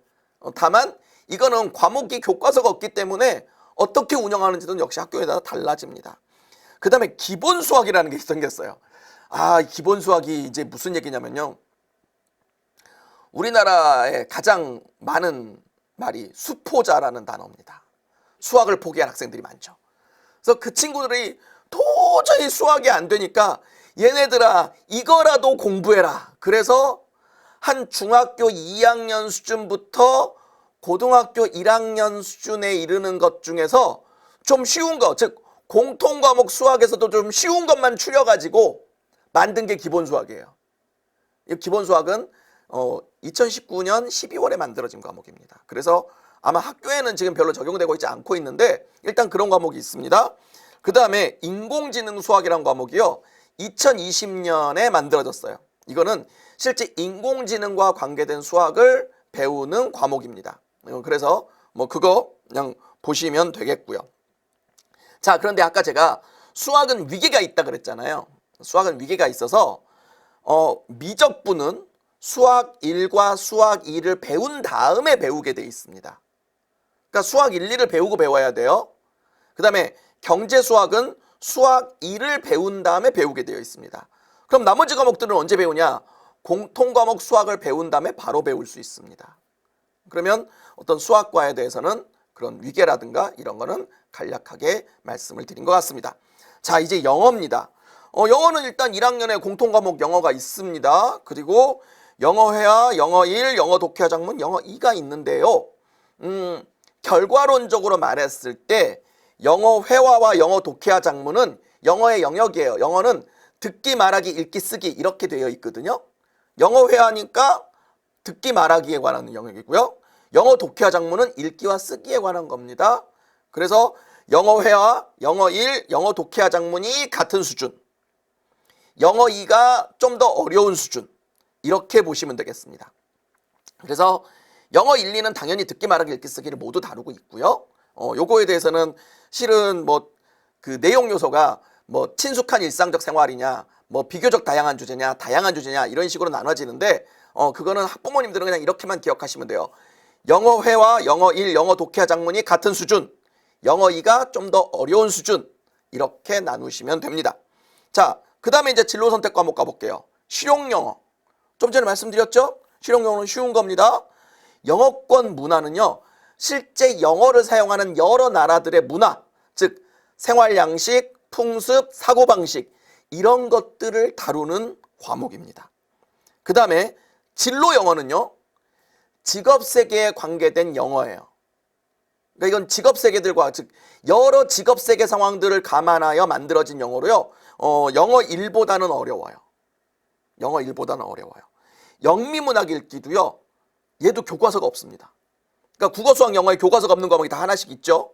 다만 이거는 과목이 교과서가 없기 때문에 어떻게 운영하는지도 역시 학교에 따라 달라집니다. 그 다음에 기본 수학이라는 게 생겼어요. 기본 수학이 이제 무슨 얘기냐면요. 우리나라에 가장 많은 말이 수포자라는 단어입니다. 수학을 포기한 학생들이 많죠. 그래서 그 친구들이 도저히 수학이 안 되니까 얘네들아 이거라도 공부해라. 그래서 한 중학교 2학년 수준부터 고등학교 1학년 수준에 이르는 것 중에서 좀 쉬운 거, 즉 공통과목 수학에서도 좀 쉬운 것만 추려가지고 만든 게 기본 수학이에요. 이 기본 수학은 2019년 12월에 만들어진 과목입니다. 그래서 아마 학교에는 지금 별로 적용되고 있지 않고 있는데 일단 그런 과목이 있습니다. 그 다음에 인공지능 수학이라는 과목이요. 2020년에 만들어졌어요. 이거는 실제 인공지능과 관계된 수학을 배우는 과목입니다. 그래서 뭐 그거 그냥 보시면 되겠고요. 자, 그런데 아까 제가 수학은 위계가 있다 그랬잖아요. 수학은 위계가 있어서 미적분은 수학 1과 수학 2를 배운 다음에 배우게 돼 있습니다. 그러니까 수학 1, 2를 배우고 배워야 돼요. 그 다음에 경제수학은 수학 2를 배운 다음에 배우게 되어 있습니다. 그럼 나머지 과목들은 언제 배우냐? 공통과목 수학을 배운 다음에 바로 배울 수 있습니다. 그러면 어떤 수학과에 대해서는 그런 위계라든가 이런 거는 간략하게 말씀을 드린 것 같습니다. 자, 이제 영어입니다. 영어는 일단 1학년에 공통과목 영어가 있습니다. 그리고 영어회화, 영어 1, 영어 독해와 작문, 영어 2가 있는데요. 결과론적으로 말했을 때 영어 회화와 영어 독해와 작문은 영어의 영역이에요. 영어는 듣기, 말하기, 읽기, 쓰기 이렇게 되어 있거든요. 영어 회화니까 듣기, 말하기에 관한 영역이고요. 영어 독해와 작문은 읽기와 쓰기에 관한 겁니다. 그래서 영어 회화, 영어 1, 영어 독해와 작문이 같은 수준, 영어 2가 좀 더 어려운 수준 이렇게 보시면 되겠습니다. 그래서 영어 1, 2는 당연히 듣기, 말하기, 읽기, 쓰기를 모두 다루고 있고요. 요거에 대해서는 실은 뭐 그 내용 요소가 뭐 친숙한 일상적 생활이냐, 뭐 비교적 다양한 주제냐, 다양한 주제냐 이런 식으로 나눠지는데 그거는 학부모님들은 그냥 이렇게만 기억하시면 돼요. 영어 회화, 영어 1, 영어 독해와 작문이 같은 수준, 영어 2가 좀 더 어려운 수준 이렇게 나누시면 됩니다. 자, 그 다음에 이제 진로 선택 과목 가볼게요. 실용 영어. 좀 전에 말씀드렸죠? 실용 영어는 쉬운 겁니다. 영어권 문화는요, 실제 영어를 사용하는 여러 나라들의 문화, 즉 생활 양식, 풍습, 사고방식 이런 것들을 다루는 과목입니다. 그 다음에 진로 영어는요, 직업세계에 관계된 영어예요. 그러니까 이건 직업세계들과 즉 여러 직업세계 상황들을 감안하여 만들어진 영어로요. 영어 1보다는 어려워요. 영어 1보다는 어려워요. 영미문학 읽기도요. 얘도 교과서가 없습니다. 그러니까 국어, 수학, 영어에 교과서가 없는 과목이 다 하나씩 있죠.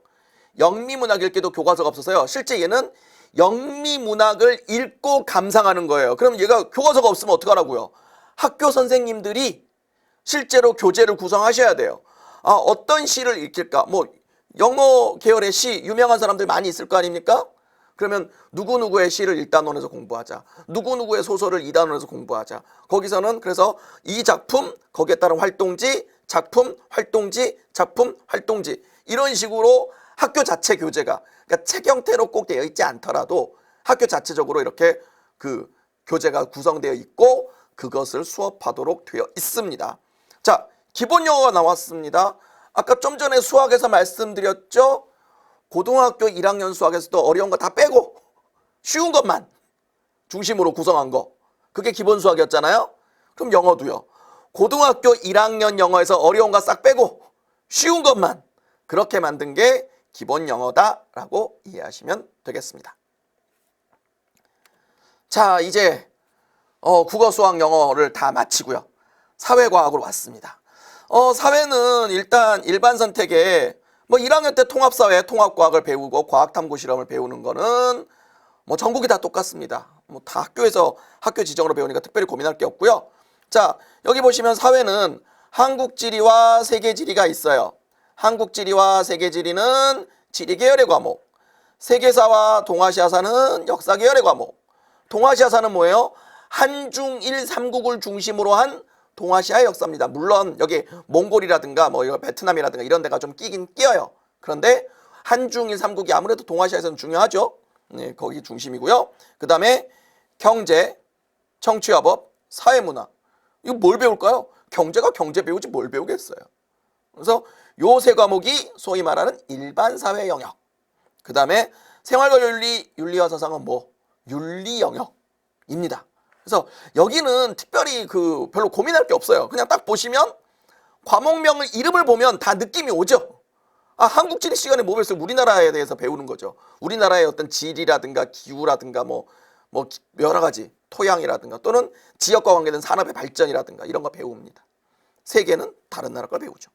영미문학 읽기도 교과서가 없어서요. 실제 얘는 영미문학을 읽고 감상하는 거예요. 그럼 얘가 교과서가 없으면 어떡하라고요? 학교 선생님들이 실제로 교재를 구성하셔야 돼요. 어떤 시를 읽힐까? 뭐 영어 계열의 시 유명한 사람들 많이 있을 거 아닙니까? 그러면 누구누구의 시를 1단원에서 공부하자. 누구누구의 소설을 2단원에서 공부하자. 거기서는 그래서 이 작품, 거기에 따른 활동지, 작품, 활동지, 작품, 활동지 이런 식으로 학교 자체 교재가, 그러니까 책 형태로 꼭 되어 있지 않더라도 학교 자체적으로 이렇게 그 교재가 구성되어 있고 그것을 수업하도록 되어 있습니다. 자, 기본 영어가 나왔습니다. 아까 좀 전에 수학에서 말씀드렸죠? 고등학교 1학년 수학에서도 어려운 거 다 빼고 쉬운 것만 중심으로 구성한 거, 그게 기본 수학이었잖아요. 그럼 영어도요. 고등학교 1학년 영어에서 어려운 거 싹 빼고 쉬운 것만 그렇게 만든 게 기본 영어다라고 이해하시면 되겠습니다. 자, 이제 국어, 수학, 영어를 다 마치고요. 사회과학으로 왔습니다. 사회는 일단 일반 선택에 뭐 1학년 때 통합사회, 통합과학을 배우고 과학탐구 실험을 배우는 거는 뭐 전국이 다 똑같습니다. 뭐 다 학교에서 학교 지정으로 배우니까 특별히 고민할 게 없고요. 자, 여기 보시면 사회는 한국지리와 세계지리가 있어요. 한국지리와 세계지리는 지리 계열의 과목, 세계사와 동아시아사는 역사 계열의 과목. 동아시아사는 뭐예요? 한중일 삼국을 중심으로 한 동아시아의 역사입니다. 물론 여기 몽골이라든가 뭐 베트남이라든가 이런 데가 좀 끼긴 끼어요. 그런데 한중일 삼국이 아무래도 동아시아에서는 중요하죠. 네, 거기 중심이고요. 그 다음에 경제, 청취화법, 사회문화. 이거 뭘 배울까요? 경제가 경제 배우지 뭘 배우겠어요. 그래서 요 세 과목이 소위 말하는 일반 사회 영역. 그 다음에 생활과 윤리, 윤리와 사상은 뭐 윤리 영역입니다. 그래서 여기는 특별히 별로 고민할 게 없어요. 그냥 딱 보시면 과목명을 이름을 보면 다 느낌이 오죠. 아, 한국 지리 시간에 뭐 배웠어요? 우리나라에 대해서 배우는 거죠. 우리나라의 어떤 지리라든가 기후라든가 뭐 여러 가지 토양이라든가 또는 지역과 관계된 산업의 발전이라든가 이런 거 배웁니다. 세계는 다른 나라 걸 배우죠.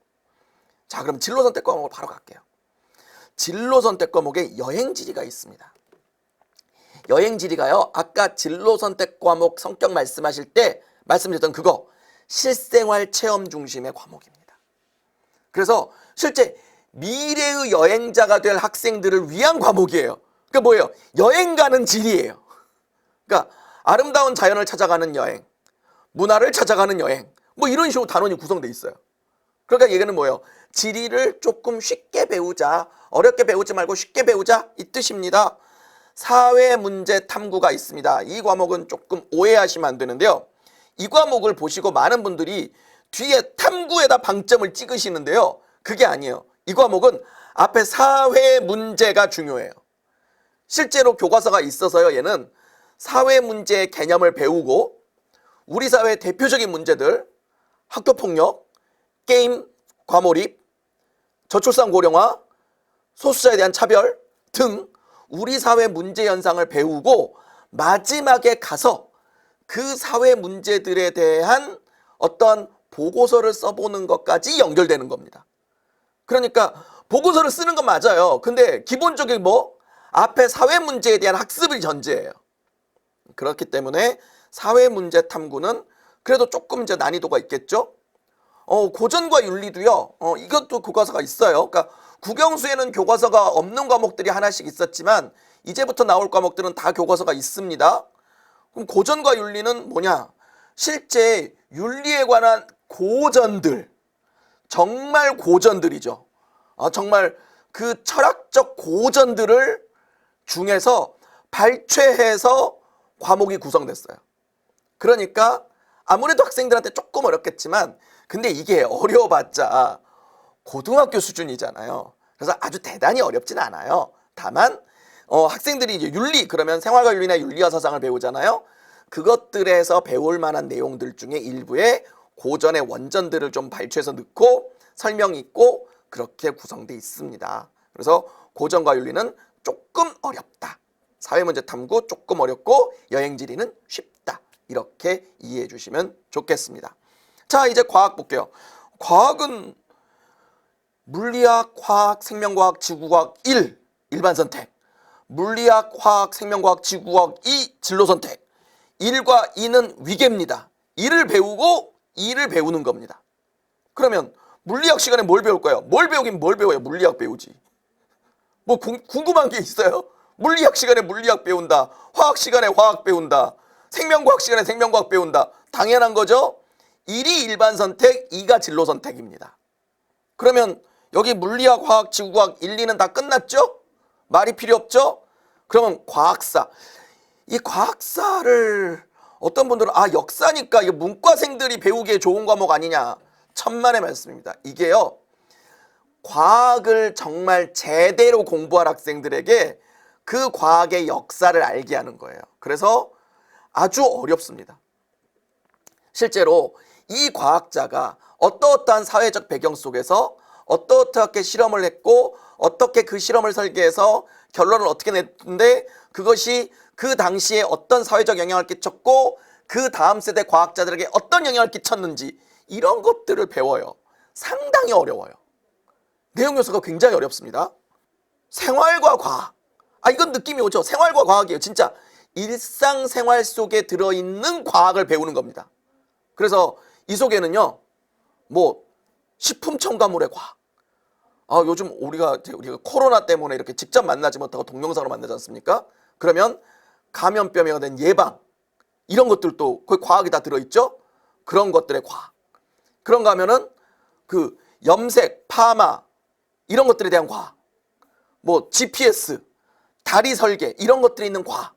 자, 그럼 진로 선택 과목으로 바로 갈게요. 진로 선택 과목에 여행지리가 있습니다. 여행지리가요, 아까 진로 선택 과목 성격 말씀하실 때 말씀드렸던 그거 실생활 체험 중심의 과목입니다. 그래서 실제 미래의 여행자가 될 학생들을 위한 과목이에요. 그러니까 뭐예요? 여행 가는 지리예요. 그러니까 아름다운 자연을 찾아가는 여행, 문화를 찾아가는 여행, 뭐 이런 식으로 단원이 구성되어 있어요. 그러니까 얘기는 뭐예요? 지리를 조금 쉽게 배우자, 어렵게 배우지 말고 쉽게 배우자, 이 뜻입니다. 사회문제 탐구가 있습니다. 이 과목은 조금 오해하시면 안 되는데요. 이 과목을 보시고 많은 분들이 뒤에 탐구에다 방점을 찍으시는데요. 그게 아니에요. 이 과목은 앞에 사회문제가 중요해요. 실제로 교과서가 있어서요. 얘는 사회문제의 개념을 배우고 우리 사회의 대표적인 문제들, 학교폭력, 게임, 과몰입, 저출산 고령화, 소수자에 대한 차별 등 우리 사회 문제 현상을 배우고 마지막에 가서 그 사회 문제들에 대한 어떤 보고서를 써보는 것까지 연결되는 겁니다. 그러니까 보고서를 쓰는 건 맞아요. 근데 기본적인 앞에 사회 문제에 대한 학습이 전제예요. 그렇기 때문에 사회 문제 탐구는 그래도 조금 이제 난이도가 있겠죠. 고전과 윤리도요. 이것도 교과서가 있어요. 그러니까 국영수에는 교과서가 없는 과목들이 하나씩 있었지만 이제부터 나올 과목들은 다 교과서가 있습니다. 그럼 고전과 윤리는 뭐냐? 실제 윤리에 관한 고전들, 정말 고전들이죠. 정말 그 철학적 고전들을 중에서 발췌해서 과목이 구성됐어요. 그러니까 아무래도 학생들한테 조금 어렵겠지만 근데 이게 어려워봤자 고등학교 수준이잖아요. 그래서 아주 대단히 어렵진 않아요. 다만 학생들이 이제 윤리, 그러면 생활과 윤리나 윤리와 사상을 배우잖아요. 그것들에서 배울 만한 내용들 중에 일부의 고전의 원전들을 좀 발췌해서 넣고 설명 있고 그렇게 구성되어 있습니다. 그래서 고전과 윤리는 조금 어렵다. 사회문제 탐구 조금 어렵고 여행지리는 쉽다. 이렇게 이해해 주시면 좋겠습니다. 자, 이제 과학 볼게요. 과학은 물리학, 화학, 생명과학, 지구과학 1 일반 선택, 물리학, 화학, 생명과학, 지구과학 2 진로 선택. 1과 2는 위계입니다. 1을 배우고 2를 배우는 겁니다. 그러면 물리학 시간에 뭘 배울까요? 뭘 배우긴 뭘 배워요? 물리학 배우지. 뭐 궁금한 게 있어요? 물리학 시간에 물리학 배운다. 화학 시간에 화학 배운다. 생명과학 시간에 생명과학 배운다. 당연한 거죠? 1이 일반 선택, 2가 진로 선택입니다. 그러면 여기 물리학, 화학, 지구과학 1, 2는 다 끝났죠? 말이 필요 없죠? 그러면 과학사. 이 과학사를 어떤 분들은 역사니까 이게 문과생들이 배우기에 좋은 과목 아니냐. 천만의 말씀입니다. 이게요. 과학을 정말 제대로 공부할 학생들에게 그 과학의 역사를 알게 하는 거예요. 그래서 아주 어렵습니다. 실제로 이 과학자가 어떠어떠한 사회적 배경 속에서 어떻게 실험을 했고 어떻게 그 실험을 설계해서 결론을 어떻게 냈는데 그것이 그 당시에 어떤 사회적 영향을 끼쳤고 그 다음 세대 과학자들에게 어떤 영향을 끼쳤는지 이런 것들을 배워요. 상당히 어려워요. 내용 요소가 굉장히 어렵습니다. 생활과 과학. 이건 느낌이 오죠. 생활과 과학이에요. 진짜 일상생활 속에 들어있는 과학을 배우는 겁니다. 그래서 이 속에는요. 식품 첨가물의 과학. 요즘 우리가 코로나 때문에 이렇게 직접 만나지 못하고 동영상으로 만나지 않습니까? 그러면 감염병에 대한 예방 이런 것들도 거의 과학이 다 들어있죠. 그런 것들의 과학. 그런가 하면은 그 염색, 파마 이런 것들에 대한 과학. GPS, 다리 설계 이런 것들이 있는 과학.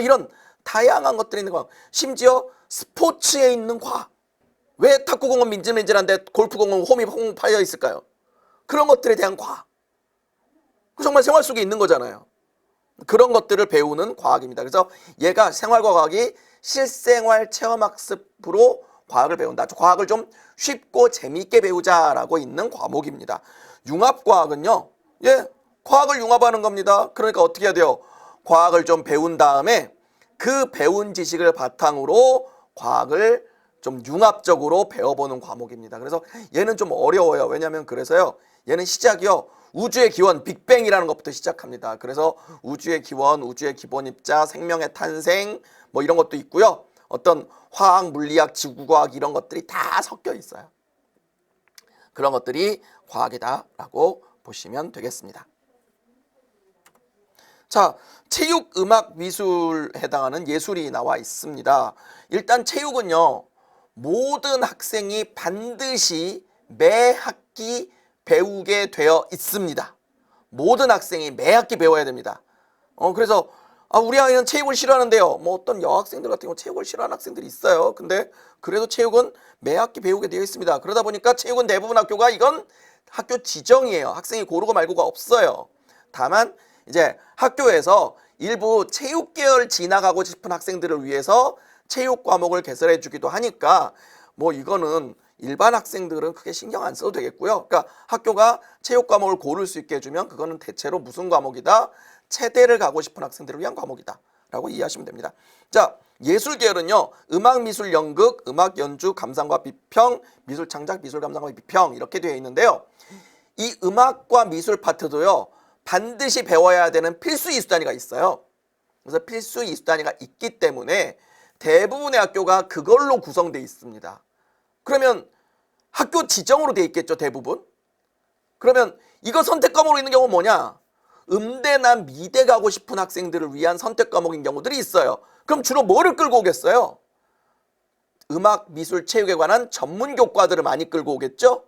이런 다양한 것들이 있는 과학. 심지어 스포츠에 있는 과학. 왜 탁구공은 민질민질한데 골프공은 홈이 퐁 파여 있을까요? 그런 것들에 대한 과학. 정말 생활 속에 있는 거잖아요. 그런 것들을 배우는 과학입니다. 그래서 얘가 생활과학이 실생활 체험학습으로 과학을 배운다. 과학을 좀 쉽고 재미있게 배우자라고 있는 과목입니다. 융합과학은요, 과학을 융합하는 겁니다. 그러니까 어떻게 해야 돼요? 과학을 좀 배운 다음에 그 배운 지식을 바탕으로 과학을 좀 융합적으로 배워보는 과목입니다. 그래서 얘는 좀 어려워요. 왜냐하면 그래서요, 얘는 시작이요, 우주의 기원, 빅뱅이라는 것부터 시작합니다. 그래서 우주의 기원, 우주의 기본 입자, 생명의 탄생 뭐 이런 것도 있고요. 어떤 화학, 물리학, 지구과학 이런 것들이 다 섞여 있어요. 그런 것들이 과학이다라고 보시면 되겠습니다. 자, 체육, 음악, 미술에 해당하는 예술이 나와 있습니다. 일단 체육은요, 모든 학생이 반드시 매 학기 배우게 되어 있습니다. 모든 학생이 매 학기 배워야 됩니다. 그래서 우리 아이는 체육을 싫어하는데요. 뭐 어떤 여학생들 같은 경우 체육을 싫어하는 학생들이 있어요. 근데 그래도 체육은 매 학기 배우게 되어 있습니다. 그러다 보니까 체육은 대부분 학교가 이건 학교 지정이에요. 학생이 고르고 말고가 없어요. 다만 이제 학교에서 일부 체육 계열 지나가고 싶은 학생들을 위해서 체육 과목을 개설해 주기도 하니까 뭐 이거는 일반 학생들은 크게 신경 안 써도 되겠고요. 그러니까 학교가 체육 과목을 고를 수 있게 해주면 그거는 대체로 무슨 과목이다? 체대를 가고 싶은 학생들을 위한 과목이다 라고 이해하시면 됩니다. 자, 예술 계열은요, 음악, 미술, 연극, 음악, 연주, 감상과 비평, 미술 창작, 미술 감상과 비평 이렇게 되어 있는데요. 이 음악과 미술 파트도요, 반드시 배워야 되는 필수 이수 단위가 있어요. 그래서 필수 이수 단위가 있기 때문에 대부분의 학교가 그걸로 구성되어 있습니다. 그러면 학교 지정으로 돼 있겠죠, 대부분? 그러면 이거 선택 과목으로 있는 경우는 뭐냐? 음대나 미대 가고 싶은 학생들을 위한 선택 과목인 경우들이 있어요. 그럼 주로 뭐를 끌고 오겠어요? 음악, 미술, 체육에 관한 전문 교과들을 많이 끌고 오겠죠?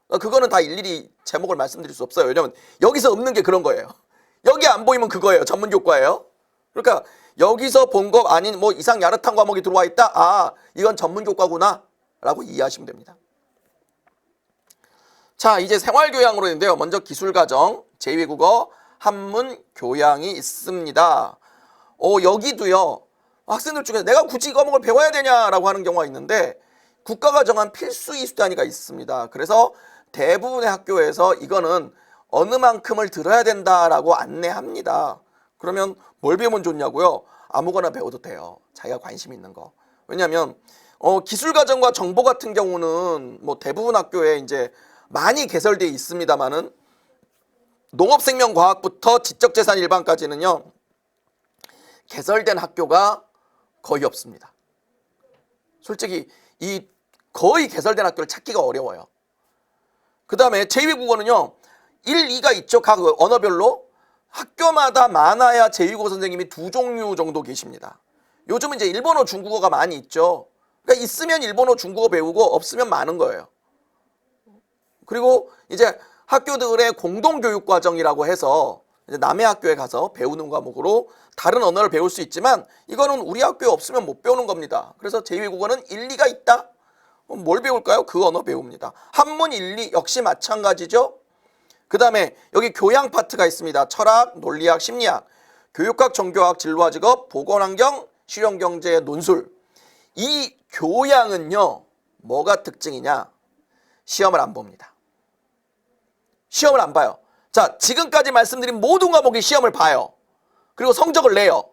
그거는 다 일일이 제목을 말씀드릴 수 없어요. 왜냐면 여기서 없는 게 그런 거예요. 여기 안 보이면 그거예요. 전문 교과예요. 그러니까 여기서 본 거 아닌 뭐 이상 야릇한 과목이 들어와 있다. 이건 전문 교과구나 라고 이해하시면 됩니다. 자, 이제 생활교양으로 있는데요. 먼저 기술과정, 제2외국어, 한문, 교양이 있습니다. 여기도요, 학생들 중에서 내가 굳이 이 과목을 배워야 되냐라고 하는 경우가 있는데 국가가 정한 필수 이수 단위가 있습니다. 그래서 대부분의 학교에서 이거는 어느 만큼을 들어야 된다라고 안내합니다. 그러면 뭘 배우면 좋냐고요? 아무거나 배워도 돼요. 자기가 관심 있는 거. 왜냐하면 기술과정과 정보 같은 경우는 뭐 대부분 학교에 이제 많이 개설되어 있습니다만은 농업생명과학부터 지적재산 일반까지는요, 개설된 학교가 거의 없습니다. 솔직히 이 거의 개설된 학교를 찾기가 어려워요. 그 다음에 제2외국어는요, 1, 2가 있죠. 각 언어별로. 학교마다 많아야 제2외국어 선생님이 2종류 정도 계십니다. 요즘은 이제 일본어, 중국어가 많이 있죠. 그러니까 있으면 일본어, 중국어 배우고 없으면 많은 거예요. 그리고 이제 학교들의 공동교육과정이라고 해서 이제 남의 학교에 가서 배우는 과목으로 다른 언어를 배울 수 있지만 이거는 우리 학교에 없으면 못 배우는 겁니다. 그래서 제2외국어는 1, 2가 있다? 뭘 배울까요? 그 언어 배웁니다. 한문 1, 2 역시 마찬가지죠. 그 다음에 여기 교양 파트가 있습니다. 철학, 논리학, 심리학, 교육학, 종교학, 진로와 직업, 보건환경, 실용경제, 논술. 이 교양은요, 뭐가 특징이냐? 시험을 안 봅니다. 시험을 안 봐요. 자, 지금까지 말씀드린 모든 과목이 시험을 봐요. 그리고 성적을 내요.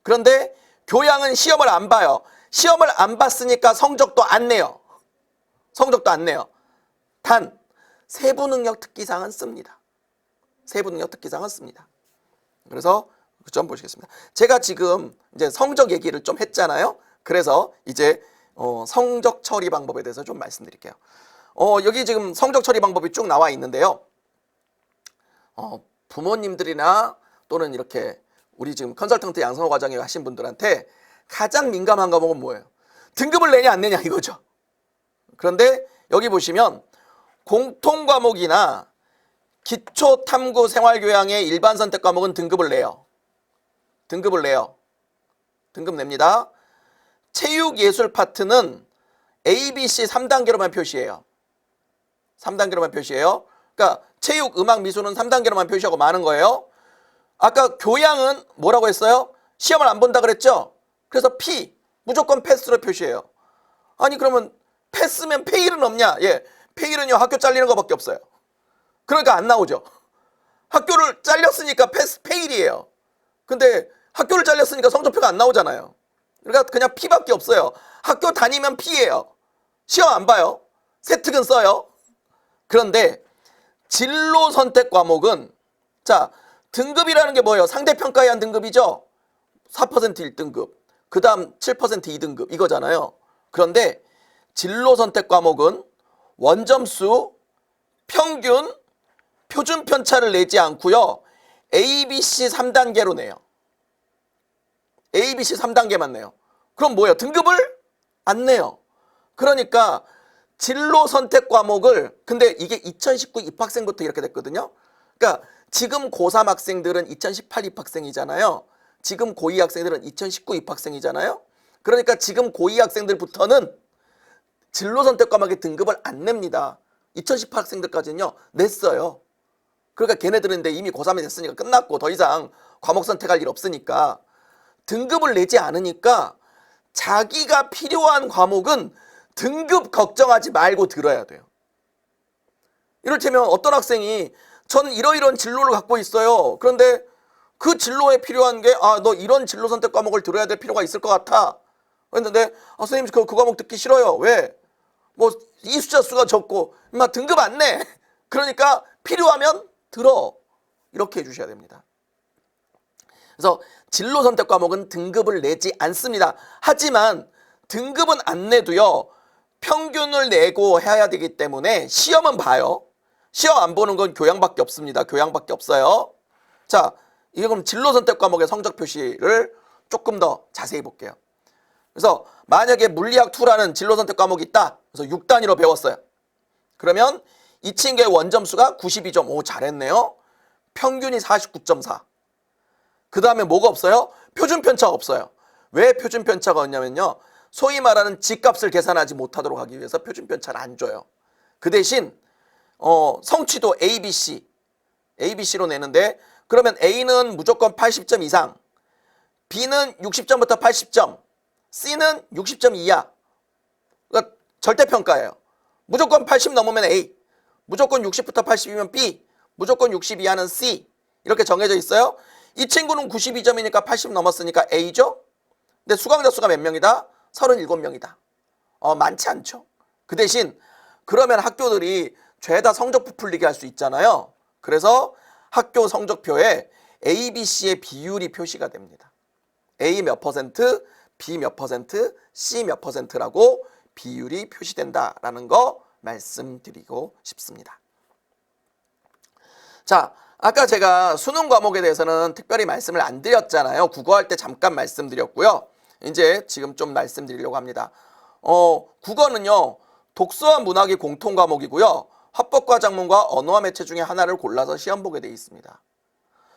그런데 교양은 시험을 안 봐요. 시험을 안 봤으니까 성적도 안 내요. 성적도 안 내요. 단 세부능력 특기사항은 씁니다. 세부능력 특기사항은 씁니다. 그래서 그 점 보시겠습니다. 제가 지금 이제 성적 얘기를 좀 했잖아요. 그래서 이제 성적 처리 방법에 대해서 좀 말씀드릴게요. 여기 지금 성적 처리 방법이 쭉 나와 있는데요. 부모님들이나 또는 이렇게 우리 지금 컨설턴트 양성호 과정에 하신 분들한테 가장 민감한 과목은 뭐예요? 등급을 내냐 안 내냐 이거죠. 그런데 여기 보시면 공통 과목이나 기초 탐구 생활교양의 일반 선택 과목은 등급을 내요. 등급을 내요. 등급 냅니다. 체육 예술 파트는 A, B, C 3단계로만 표시해요. 3단계로만 표시해요. 그러니까 체육, 음악, 미술은 3단계로만 표시하고 마는 거예요. 아까 교양은 뭐라고 했어요? 시험을 안 본다 그랬죠? 그래서 P, 무조건 패스로 표시해요. 아니 그러면 패스면 페일은 없냐? 예, 페일은요 학교 잘리는 거밖에 없어요. 그러니까 안 나오죠. 학교를 잘렸으니까 패스, 페일이에요. 근데 학교를 잘렸으니까 성적표가 안 나오잖아요. 그러니까 그냥 P밖에 없어요. 학교 다니면 P예요. 시험 안 봐요. 세특은 써요. 그런데 진로 선택 과목은 자 등급이라는 게 뭐예요? 상대평가에 한 등급이죠. 4% 1등급, 그 다음 7% 2등급 이거잖아요. 그런데 진로 선택 과목은 원점수, 평균, 표준 편차를 내지 않고요. A, B, C 3단계로 내요. A, B, C 3단계만 내요. 그럼 뭐예요? 등급을 안 내요. 그러니까 진로 선택 과목을 근데 이게 2019 입학생부터 이렇게 됐거든요. 그러니까 지금 고3 학생들은 2018 입학생이잖아요. 지금 고2 학생들은 2019 입학생이잖아요. 그러니까 지금 고2 학생들부터는 진로 선택 과목의 등급을 안 냅니다. 2018 학생들까지는요 냈어요. 그러니까 걔네들은 근데 이미 고3이 됐으니까 끝났고 더 이상 과목 선택할 일 없으니까 등급을 내지 않으니까 자기가 필요한 과목은 등급 걱정하지 말고 들어야 돼요. 이를테면 어떤 학생이 저는 이러이런 진로를 갖고 있어요. 그런데 그 진로에 필요한 게 너 이런 진로 선택 과목을 들어야 될 필요가 있을 것 같아. 그랬는데 선생님 그 과목 듣기 싫어요. 왜? 뭐 이 숫자 수가 적고 인마 등급 안 내. 그러니까 필요하면 들어. 이렇게 해주셔야 됩니다. 그래서 진로 선택 과목은 등급을 내지 않습니다. 하지만 등급은 안 내도요. 평균을 내고 해야 되기 때문에 시험은 봐요. 시험 안 보는 건 교양밖에 없습니다. 교양밖에 없어요. 자, 이게 그럼 진로 선택 과목의 성적 표시를 조금 더 자세히 볼게요. 그래서 만약에 물리학 2라는 진로 선택 과목이 있다. 그래서 6단위로 배웠어요. 그러면 이 친구의 원점수가 92점. 오, 잘했네요. 평균이 49.4. 그 다음에 뭐가 없어요? 표준 편차가 없어요. 왜 표준 편차가 없냐면요. 소위 말하는 집값을 계산하지 못하도록 하기 위해서 표준 편차를 안 줘요. 그 대신 성취도 ABC, ABC로 내는데 그러면 A는 무조건 80점 이상, B는 60점부터 80점, C는 60점 이하. 그러니까 절대평가예요. 무조건 80 넘으면 A, 무조건 60부터 80이면 B, 무조건 60 이하는 C 이렇게 정해져 있어요. 이 친구는 92점이니까 80 넘었으니까 A죠. 근데 수강자 수가 몇 명이다? 37명이다. 많지 않죠. 그 대신 그러면 학교들이 죄다 성적 부풀리게 할 수 있잖아요. 그래서 학교 성적표에 A, B, C의 비율이 표시가 됩니다. A 몇 퍼센트, B 몇 퍼센트, C 몇 퍼센트라고 비율이 표시된다라는 거 말씀드리고 싶습니다. 자, 아까 제가 수능 과목에 대해서는 특별히 말씀을 안 드렸잖아요. 국어할 때 잠깐 말씀드렸고요. 이제 지금 좀 말씀드리려고 합니다. 국어는요. 독서와 문학이 공통 과목이고요. 화법과 작문과 언어와 매체 중에 하나를 골라서 시험 보게 되어 있습니다.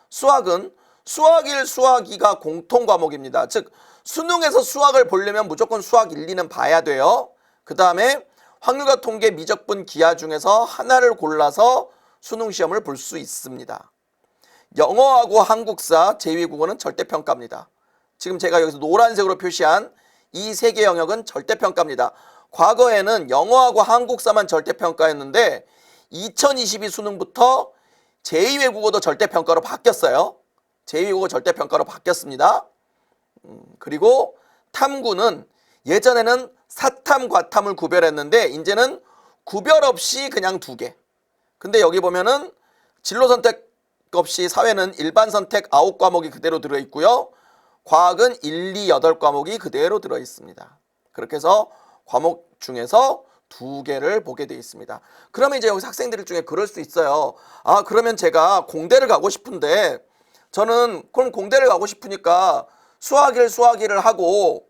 수학은 수학 1, 수학 2가 공통 과목입니다. 즉 수능에서 수학을 보려면 무조건 수학 1, 2는 봐야 돼요. 그 다음에 확률과 통계, 미적분, 기하 중에서 하나를 골라서 수능 시험을 볼 수 있습니다. 영어하고 한국사, 제2외국어는 절대평가입니다. 지금 제가 여기서 노란색으로 표시한 이 세 개 영역은 절대평가입니다. 과거에는 영어하고 한국사만 절대평가였는데 2022 수능부터 제2외국어도 절대평가로 바뀌었어요. 제2외국어 절대평가로 바뀌었습니다. 그리고 탐구는 예전에는 사탐, 과탐을 구별했는데 이제는 구별 없이 그냥 2개. 근데 여기 보면은 진로 선택 없이 사회는 일반 선택 9과목이 그대로 들어있고요. 과학은 1, 2, 8과목이 그대로 들어있습니다. 그렇게 해서 과목 중에서 2개를 보게 되어 있습니다. 그러면 이제 여기 학생들 중에 그럴 수 있어요. 그러면 제가 공대를 가고 싶은데 저는 그럼 공대를 가고 싶으니까 수학 1, 수학 2를 하고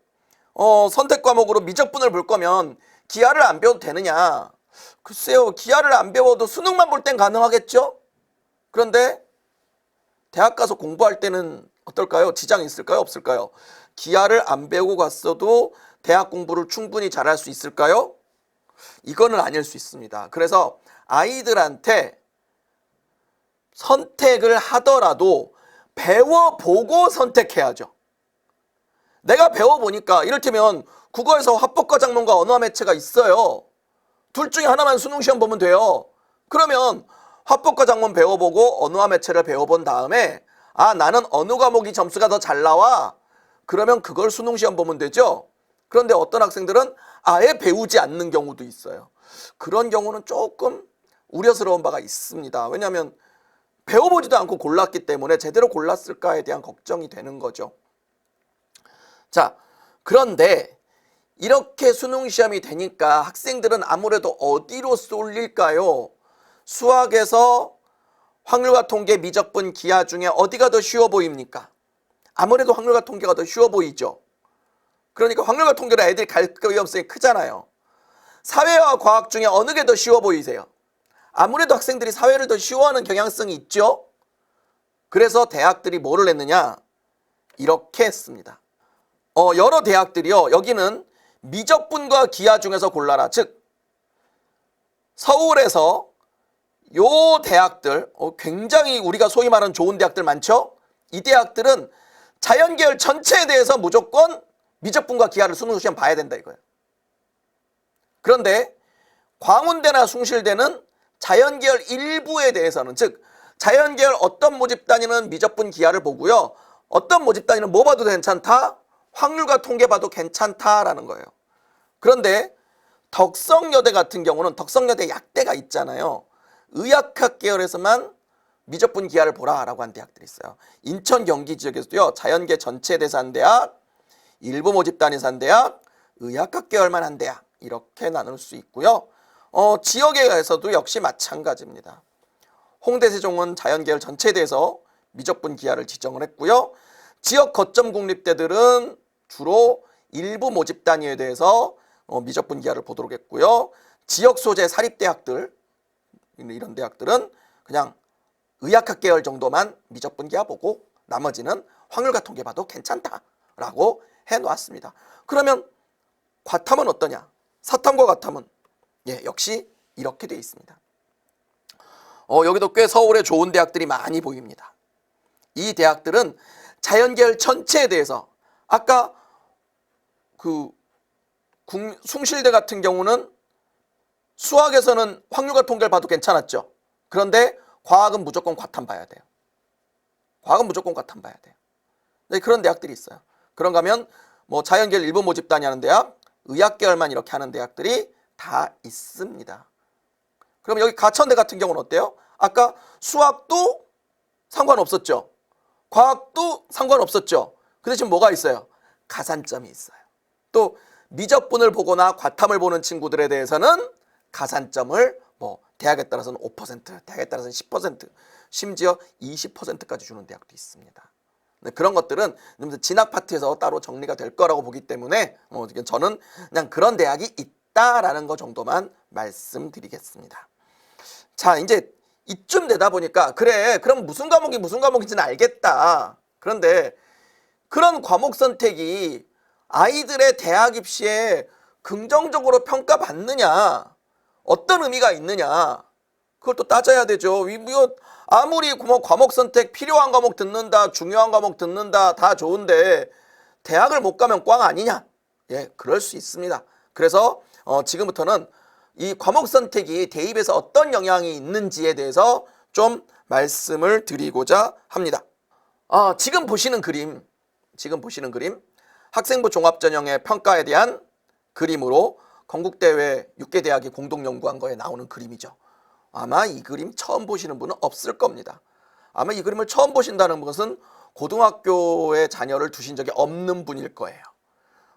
선택 과목으로 미적분을 볼 거면 기하를 안 배워도 되느냐? 글쎄요. 기하를 안 배워도 수능만 볼 땐 가능하겠죠? 그런데 대학 가서 공부할 때는 어떨까요? 지장이 있을까요? 없을까요? 기하를 안 배우고 갔어도 대학 공부를 충분히 잘할 수 있을까요? 이거는 아닐 수 있습니다. 그래서 아이들한테 선택을 하더라도 배워보고 선택해야죠. 내가 배워보니까 이를테면 국어에서 화법과 작문과 언어와 매체가 있어요. 둘 중에 하나만 수능시험 보면 돼요. 그러면 화법과 작문 배워보고 언어와 매체를 배워본 다음에 나는 어느 과목이 점수가 더 잘 나와. 그러면 그걸 수능시험 보면 되죠. 그런데 어떤 학생들은 아예 배우지 않는 경우도 있어요. 그런 경우는 조금 우려스러운 바가 있습니다. 왜냐하면 배워보지도 않고 골랐기 때문에 제대로 골랐을까에 대한 걱정이 되는 거죠. 자, 그런데 이렇게 수능시험이 되니까 학생들은 아무래도 어디로 쏠릴까요? 수학에서 확률과 통계, 미적분, 기하 중에 어디가 더 쉬워 보입니까? 아무래도 확률과 통계가 더 쉬워 보이죠. 그러니까 확률과 통계로 애들이 갈 위험성이 크잖아요. 사회와 과학 중에 어느 게 더 쉬워 보이세요? 아무래도 학생들이 사회를 더 쉬워하는 경향성이 있죠. 그래서 대학들이 뭐를 했느냐? 이렇게 했습니다. 여러 대학들이요. 여기는 미적분과 기하 중에서 골라라. 즉 서울에서 요 대학들 굉장히 우리가 소위 말하는 좋은 대학들 많죠. 이 대학들은 자연계열 전체에 대해서 무조건 미적분과 기하를 수능시험 봐야 된다 이거예요. 그런데 광운대나 숭실대는 자연계열 일부에 대해서는, 즉 자연계열 어떤 모집 단위는 미적분 기하를 보고요, 어떤 모집 단위는 뭐 봐도 괜찮다, 확률과 통계 봐도 괜찮다라는 거예요. 그런데 덕성여대 같은 경우는 덕성여대 약대가 있잖아요. 의학학 계열에서만 미적분 기하를 보라라고 한 대학들이 있어요. 인천 경기 지역에서도요, 자연계 전체에 대해서 한 대학, 일부 모집 단위에서 한 대학, 의학학 계열만 한 대학, 이렇게 나눌 수 있고요. 지역에서도 역시 마찬가지입니다. 홍대 세종은 자연계열 전체에 대해서 미적분 기하를 지정을 했고요. 지역 거점 국립대들은 주로 일부 모집 단위에 대해서 미적분 기하를 보도록 했고요. 지역 소재 사립대학들, 이런 대학들은 그냥 의학학 계열 정도만 미적분 기하 보고 나머지는 확률과 통계 봐도 괜찮다라고 해놓았습니다. 그러면 과탐은 어떠냐? 사탐과 과탐은 역시 이렇게 되어 있습니다. 여기도 꽤 서울에 좋은 대학들이 많이 보입니다. 이 대학들은 자연계열 전체에 대해서 아까 숭실대 같은 경우는 수학에서는 확률과 통계를 봐도 괜찮았죠. 그런데 과학은 무조건 과탐 봐야 돼요. 과학은 무조건 과탐 봐야 돼요. 네, 그런 대학들이 있어요. 그런가 하면 뭐 자연계열 일부 모집 단위 하는 대학, 의학계열만 이렇게 하는 대학들이 다 있습니다. 그럼 여기 가천대 같은 경우는 어때요? 아까 수학도 상관없었죠. 과학도 상관없었죠. 그 대신 뭐가 있어요? 가산점이 있어요. 또 미적분을 보거나 과탐을 보는 친구들에 대해서는 가산점을 대학에 따라서는 5%, 대학에 따라서는 10%, 심지어 20%까지 주는 대학도 있습니다. 그런 것들은 진학 파트에서 따로 정리가 될 거라고 보기 때문에 저는 그냥 그런 대학이 있다라는 거 정도만 말씀드리겠습니다. 자, 이제 이쯤 되다 보니까 그래, 그럼 무슨 과목이 무슨 과목인지는 알겠다. 그런데 그런 과목 선택이 아이들의 대학 입시에 긍정적으로 평가받느냐, 어떤 의미가 있느냐, 그걸 또 따져야 되죠. 아무리 과목 선택 필요한 과목 듣는다, 중요한 과목 듣는다 다 좋은데 대학을 못 가면 꽝 아니냐? 그럴 수 있습니다. 그래서 지금부터는 이 과목 선택이 대입에서 어떤 영향이 있는지에 대해서 좀 말씀을 드리고자 합니다. 지금 보시는 그림 학생부 종합전형의 평가에 대한 그림으로 건국대회 6개 대학이 공동 연구한 거에 나오는 그림이죠. 아마 이 그림 처음 보시는 분은 없을 겁니다. 아마 이 그림을 처음 보신다는 것은 고등학교에 자녀를 두신 적이 없는 분일 거예요.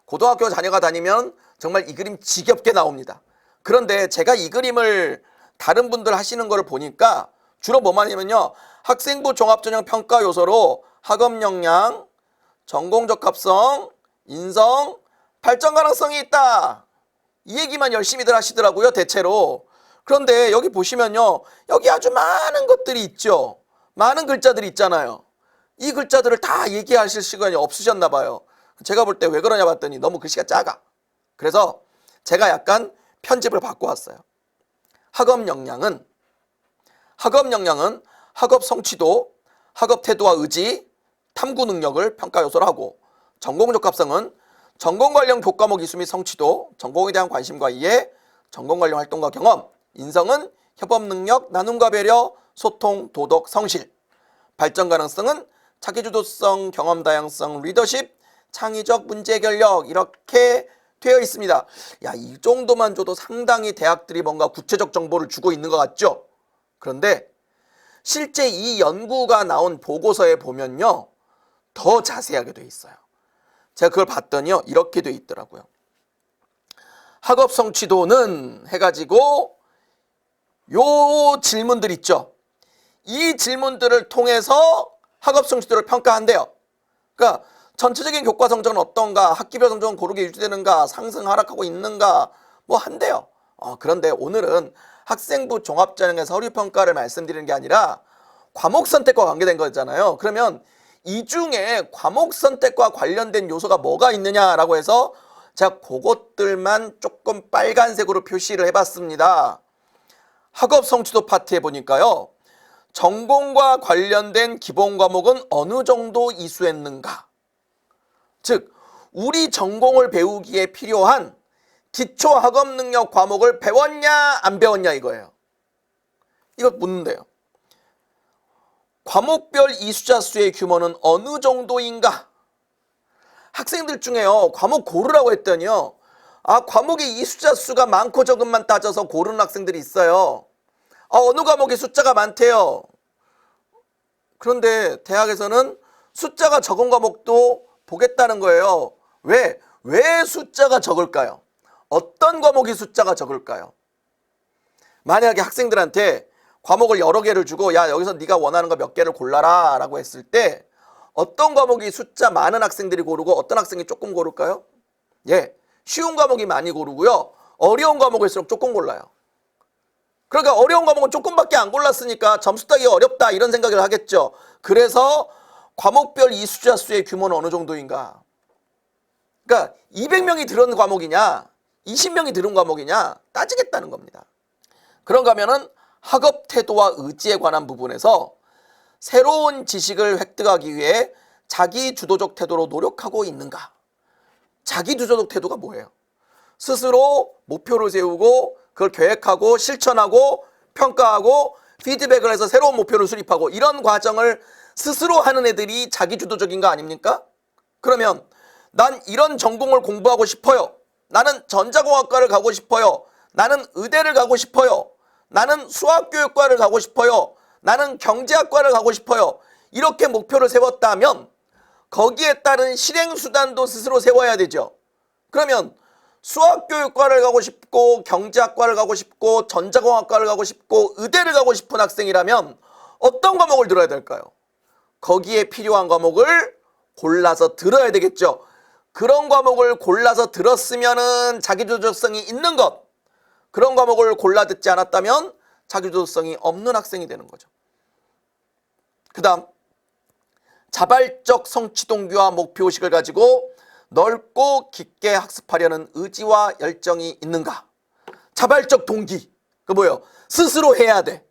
고등학교 자녀가 다니면 정말 이 그림 지겹게 나옵니다. 그런데 제가 이 그림을 다른 분들 하시는 걸 보니까 주로 뭐만 하냐면요, 학생부 종합전형 평가 요소로 학업 역량, 전공 적합성, 인성, 발전 가능성이 있다, 이 얘기만 열심히들 하시더라고요, 대체로. 그런데 여기 보시면요, 여기 아주 많은 것들이 있죠. 많은 글자들이 있잖아요. 이 글자들을 다 얘기하실 시간이 없으셨나 봐요. 제가 볼 때 왜 그러냐 봤더니 너무 글씨가 작아. 그래서 제가 약간 편집을 바꿔왔어요. 학업 역량은 학업 성취도, 학업 태도와 의지, 탐구 능력을 평가 요소로 하고, 전공 적합성은 전공 관련 교과목 이수 및 성취도, 전공에 대한 관심과 이해, 전공 관련 활동과 경험, 인성은 협업 능력, 나눔과 배려, 소통, 도덕, 성실, 발전 가능성은 자기주도성, 경험 다양성, 리더십, 창의적 문제 해결력 이렇게 되어 있습니다. 야, 이 정도만 줘도 상당히 대학들이 뭔가 구체적 정보를 주고 있는 것 같죠? 그런데 실제 이 연구가 나온 보고서에 보면요, 더 자세하게 돼 있어요. 제가 그걸 봤더니요, 이렇게 돼 있더라고요. 학업 성취도는 해가지고 요 질문들 있죠. 이 질문들을 통해서 학업 성취도를 평가한대요. 그러니까 전체적인 교과 성적은 어떤가, 학기별 성적은 고르게 유지되는가, 상승 하락하고 있는가 뭐 한대요. 그런데 오늘은 학생부 종합전형의 서류평가를 말씀드리는 게 아니라 과목 선택과 관계된 거잖아요. 그러면 이 중에 과목 선택과 관련된 요소가 뭐가 있느냐라고 해서 제가 그것들만 조금 빨간색으로 표시를 해봤습니다. 학업 성취도 파트에 보니까요, 전공과 관련된 기본 과목은 어느 정도 이수했는가, 즉 우리 전공을 배우기에 필요한 기초 학업 능력 과목을 배웠냐 안 배웠냐 이거예요. 이거 묻는데요. 과목별 이수자 수의 규모는 어느 정도인가? 학생들 중에요, 과목 고르라고 했더니요, 과목의 이수자 수가 많고 적음만 따져서 고르는 학생들이 있어요. 어느 과목에 숫자가 많대요. 그런데 대학에서는 숫자가 적은 과목도 보겠다는 거예요. 왜 숫자가 적을까요? 어떤 과목이 숫자가 적을까요? 만약에 학생들한테 과목을 여러 개를 주고, 야, 여기서 네가 원하는 거 몇 개를 골라라 라고 했을 때 어떤 과목이 숫자 많은 학생들이 고르고 어떤 학생이 조금 고를까요? 예, 쉬운 과목이 많이 고르고요, 어려운 과목일수록 조금 골라요. 그러니까 어려운 과목은 조금밖에 안 골랐으니까 점수 따기 어렵다 이런 생각을 하겠죠. 그래서 과목별 이수자 수의 규모는 어느 정도인가? 그러니까 200명이 들은 과목이냐 20명이 들은 과목이냐 따지겠다는 겁니다. 그런가 하면은 학업 태도와 의지에 관한 부분에서 새로운 지식을 획득하기 위해 자기 주도적 태도로 노력하고 있는가? 자기 주도적 태도가 뭐예요? 스스로 목표를 세우고 그걸 계획하고 실천하고 평가하고 피드백을 해서 새로운 목표를 수립하고 이런 과정을 스스로 하는 애들이 자기 주도적인 거 아닙니까? 그러면 난 이런 전공을 공부하고 싶어요. 나는 전자공학과를 가고 싶어요. 나는 의대를 가고 싶어요. 나는 수학교육과를 가고 싶어요. 나는 경제학과를 가고 싶어요. 이렇게 목표를 세웠다면 거기에 따른 실행수단도 스스로 세워야 되죠. 그러면 수학교육과를 가고 싶고 경제학과를 가고 싶고 전자공학과를 가고 싶고 의대를 가고 싶은 학생이라면 어떤 과목을 들어야 될까요? 거기에 필요한 과목을 골라서 들어야 되겠죠. 그런 과목을 골라서 들었으면은 자기주도성이 있는 것, 그런 과목을 골라 듣지 않았다면 자기주도성이 없는 학생이 되는 거죠. 그 다음, 자발적 성취 동기와 목표의식을 가지고 넓고 깊게 학습하려는 의지와 열정이 있는가? 자발적 동기, 그 뭐예요? 스스로 해야 돼.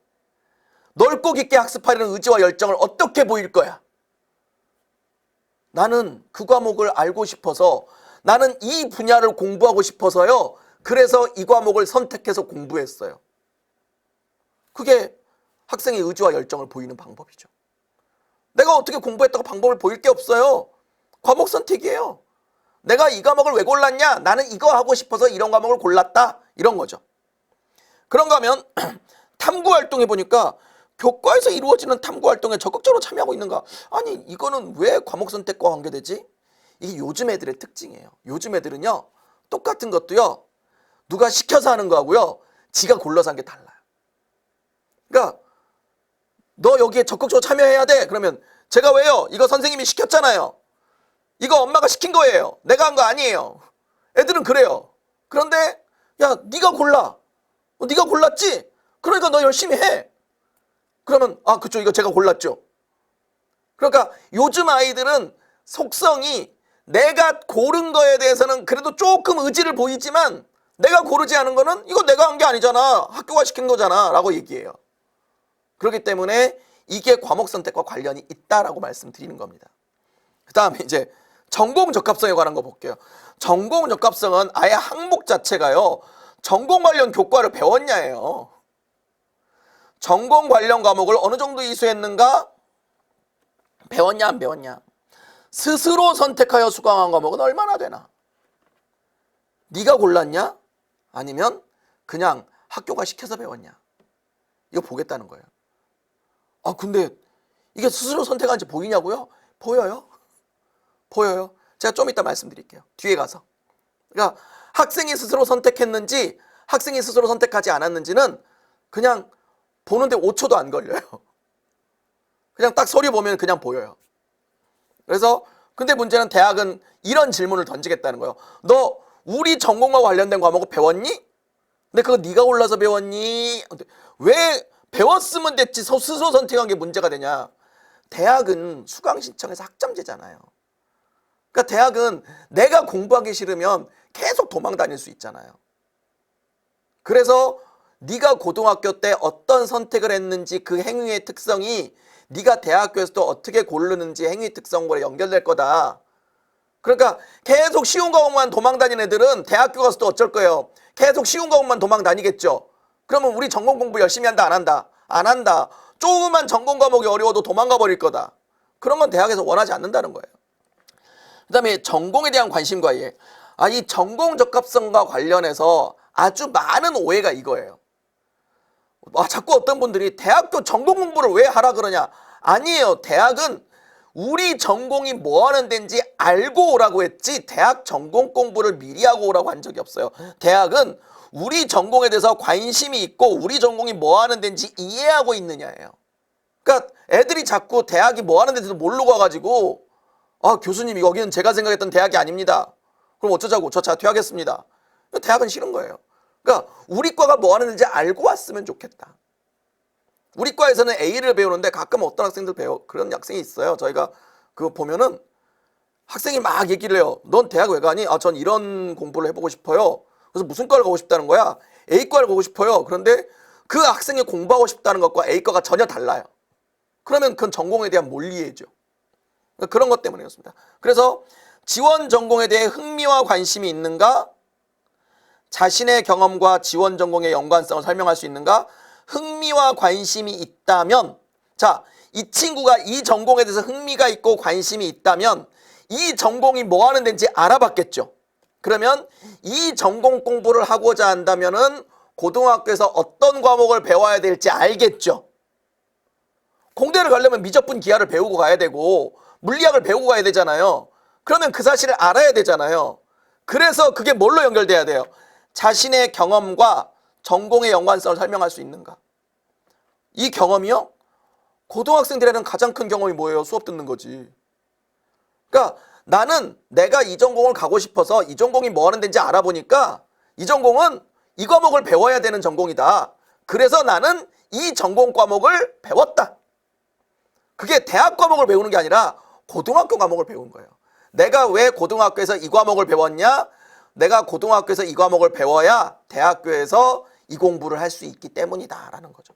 넓고 깊게 학습하려는 의지와 열정을 어떻게 보일 거야? 나는 그 과목을 알고 싶어서, 나는 이 분야를 공부하고 싶어서요, 그래서 이 과목을 선택해서 공부했어요. 그게 학생의 의지와 열정을 보이는 방법이죠. 내가 어떻게 공부했다고 방법을 보일 게 없어요. 과목 선택이에요. 내가 이 과목을 왜 골랐냐? 나는 이거 하고 싶어서 이런 과목을 골랐다. 이런 거죠. 그런가 하면 탐구 활동해 보니까 교과에서 이루어지는 탐구 활동에 적극적으로 참여하고 있는가? 아니, 이거는 왜 과목 선택과 관계되지? 이게 요즘 애들의 특징이에요. 요즘 애들은요, 똑같은 것도요, 누가 시켜서 하는 거하고요, 지가 골라서 한 게 달라요. 그러니까 너 여기에 적극적으로 참여해야 돼. 그러면 제가 왜요? 이거 선생님이 시켰잖아요. 이거 엄마가 시킨 거예요. 내가 한 거 아니에요. 애들은 그래요. 그런데 야, 네가 골라. 네가 골랐지? 그러니까 너 열심히 해. 그러면 그쵸, 이거 제가 골랐죠. 그러니까 요즘 아이들은 속성이 내가 고른 거에 대해서는 그래도 조금 의지를 보이지만 내가 고르지 않은 거는 이거 내가 한 게 아니잖아, 학교가 시킨 거잖아 라고 얘기해요. 그렇기 때문에 이게 과목 선택과 관련이 있다라고 말씀드리는 겁니다. 그 다음에 이제 전공 적합성에 관한 거 볼게요. 전공 적합성은 아예 항목 자체가요, 전공 관련 교과를 배웠냐예요. 전공 관련 과목을 어느 정도 이수했는가, 배웠냐 안 배웠냐. 스스로 선택하여 수강한 과목은 얼마나 되나. 네가 골랐냐, 아니면 그냥 학교가 시켜서 배웠냐. 이거 보겠다는 거예요. 아 근데 이게 스스로 선택한지 보이냐고요? 보여요. 보여요. 제가 좀 이따 말씀드릴게요, 뒤에 가서. 그러니까 학생이 스스로 선택했는지 학생이 스스로 선택하지 않았는지는 그냥 보는데 5초도 안 걸려요. 그냥 딱 서류 보면 그냥 보여요. 그래서 근데 문제는 대학은 이런 질문을 던지겠다는 거예요. 너 우리 전공과 관련된 과목을 배웠니? 근데 그거 네가 골라서 배웠니? 왜 배웠으면 됐지 스스로 선택한 게 문제가 되냐. 대학은 수강 신청에서 학점제잖아요. 그러니까 대학은 내가 공부하기 싫으면 계속 도망 다닐 수 있잖아요. 그래서 네가 고등학교 때 어떤 선택을 했는지 그 행위의 특성이 네가 대학교에서도 어떻게 고르는지 행위 특성과 연결될 거다. 그러니까 계속 쉬운 과목만 도망 다니는 애들은 대학교 가서도 어쩔 거예요. 계속 쉬운 과목만 도망 다니겠죠. 그러면 우리 전공 공부 열심히 한다 안 한다? 안 한다. 조그만 전공 과목이 어려워도 도망가 버릴 거다. 그런 건 대학에서 원하지 않는다는 거예요. 그 다음에 전공에 대한 관심과 이해. 이 전공 적합성과 관련해서 아주 많은 오해가 이거예요. 자꾸 어떤 분들이 대학교 전공 공부를 왜 하라 그러냐. 아니에요. 대학은 우리 전공이 뭐 하는 데인지 알고 오라고 했지 대학 전공 공부를 미리 하고 오라고 한 적이 없어요. 대학은 우리 전공에 대해서 관심이 있고 우리 전공이 뭐 하는 데인지 이해하고 있느냐예요. 그러니까 애들이 자꾸 대학이 뭐 하는 데인지도 모르고 와가지고 교수님 여기는 제가 생각했던 대학이 아닙니다. 그럼 어쩌자고. 저 자퇴하겠습니다. 대학은 싫은 거예요. 그러니까 우리 과가 뭐 하는 데인지 알고 왔으면 좋겠다. 우리 과에서는 A를 배우는데 가끔 어떤 학생들 그런 학생이 있어요. 저희가 그거 보면은 학생이 막 얘기를 해요. 넌 대학 왜 가니? 전 이런 공부를 해보고 싶어요. 그래서 무슨 과를 가고 싶다는 거야? A과를 가고 싶어요. 그런데 그 학생이 공부하고 싶다는 것과 A과가 전혀 달라요. 그러면 그건 전공에 대한 몰리해죠. 그런 것 때문이었습니다. 그래서 지원 전공에 대해 흥미와 관심이 있는가? 자신의 경험과 지원 전공의 연관성을 설명할 수 있는가? 흥미와 관심이 있다면, 자, 이 친구가 이 전공에 대해서 흥미가 있고 관심이 있다면 이 전공이 뭐 하는 데인지 알아봤겠죠. 그러면 이 전공 공부를 하고자 한다면은 고등학교에서 어떤 과목을 배워야 될지 알겠죠. 공대를 가려면 미적분 기하를 배우고 가야 되고 물리학을 배우고 가야 되잖아요. 그러면 그 사실을 알아야 되잖아요. 그래서 그게 뭘로 연결돼야 돼요? 자신의 경험과 전공의 연관성을 설명할 수 있는가? 이 경험이요? 고등학생들에는 가장 큰 경험이 뭐예요? 수업 듣는 거지. 그러니까 나는 내가 이 전공을 가고 싶어서 이 전공이 뭐 하는 데인지 알아보니까 이 전공은 이 과목을 배워야 되는 전공이다. 그래서 나는 이 전공 과목을 배웠다. 그게 대학 과목을 배우는 게 아니라 고등학교 과목을 배운 거예요. 내가 왜 고등학교에서 이 과목을 배웠냐? 내가 고등학교에서 이 과목을 배워야 대학교에서 이 공부를 할 수 있기 때문이다 라는 거죠.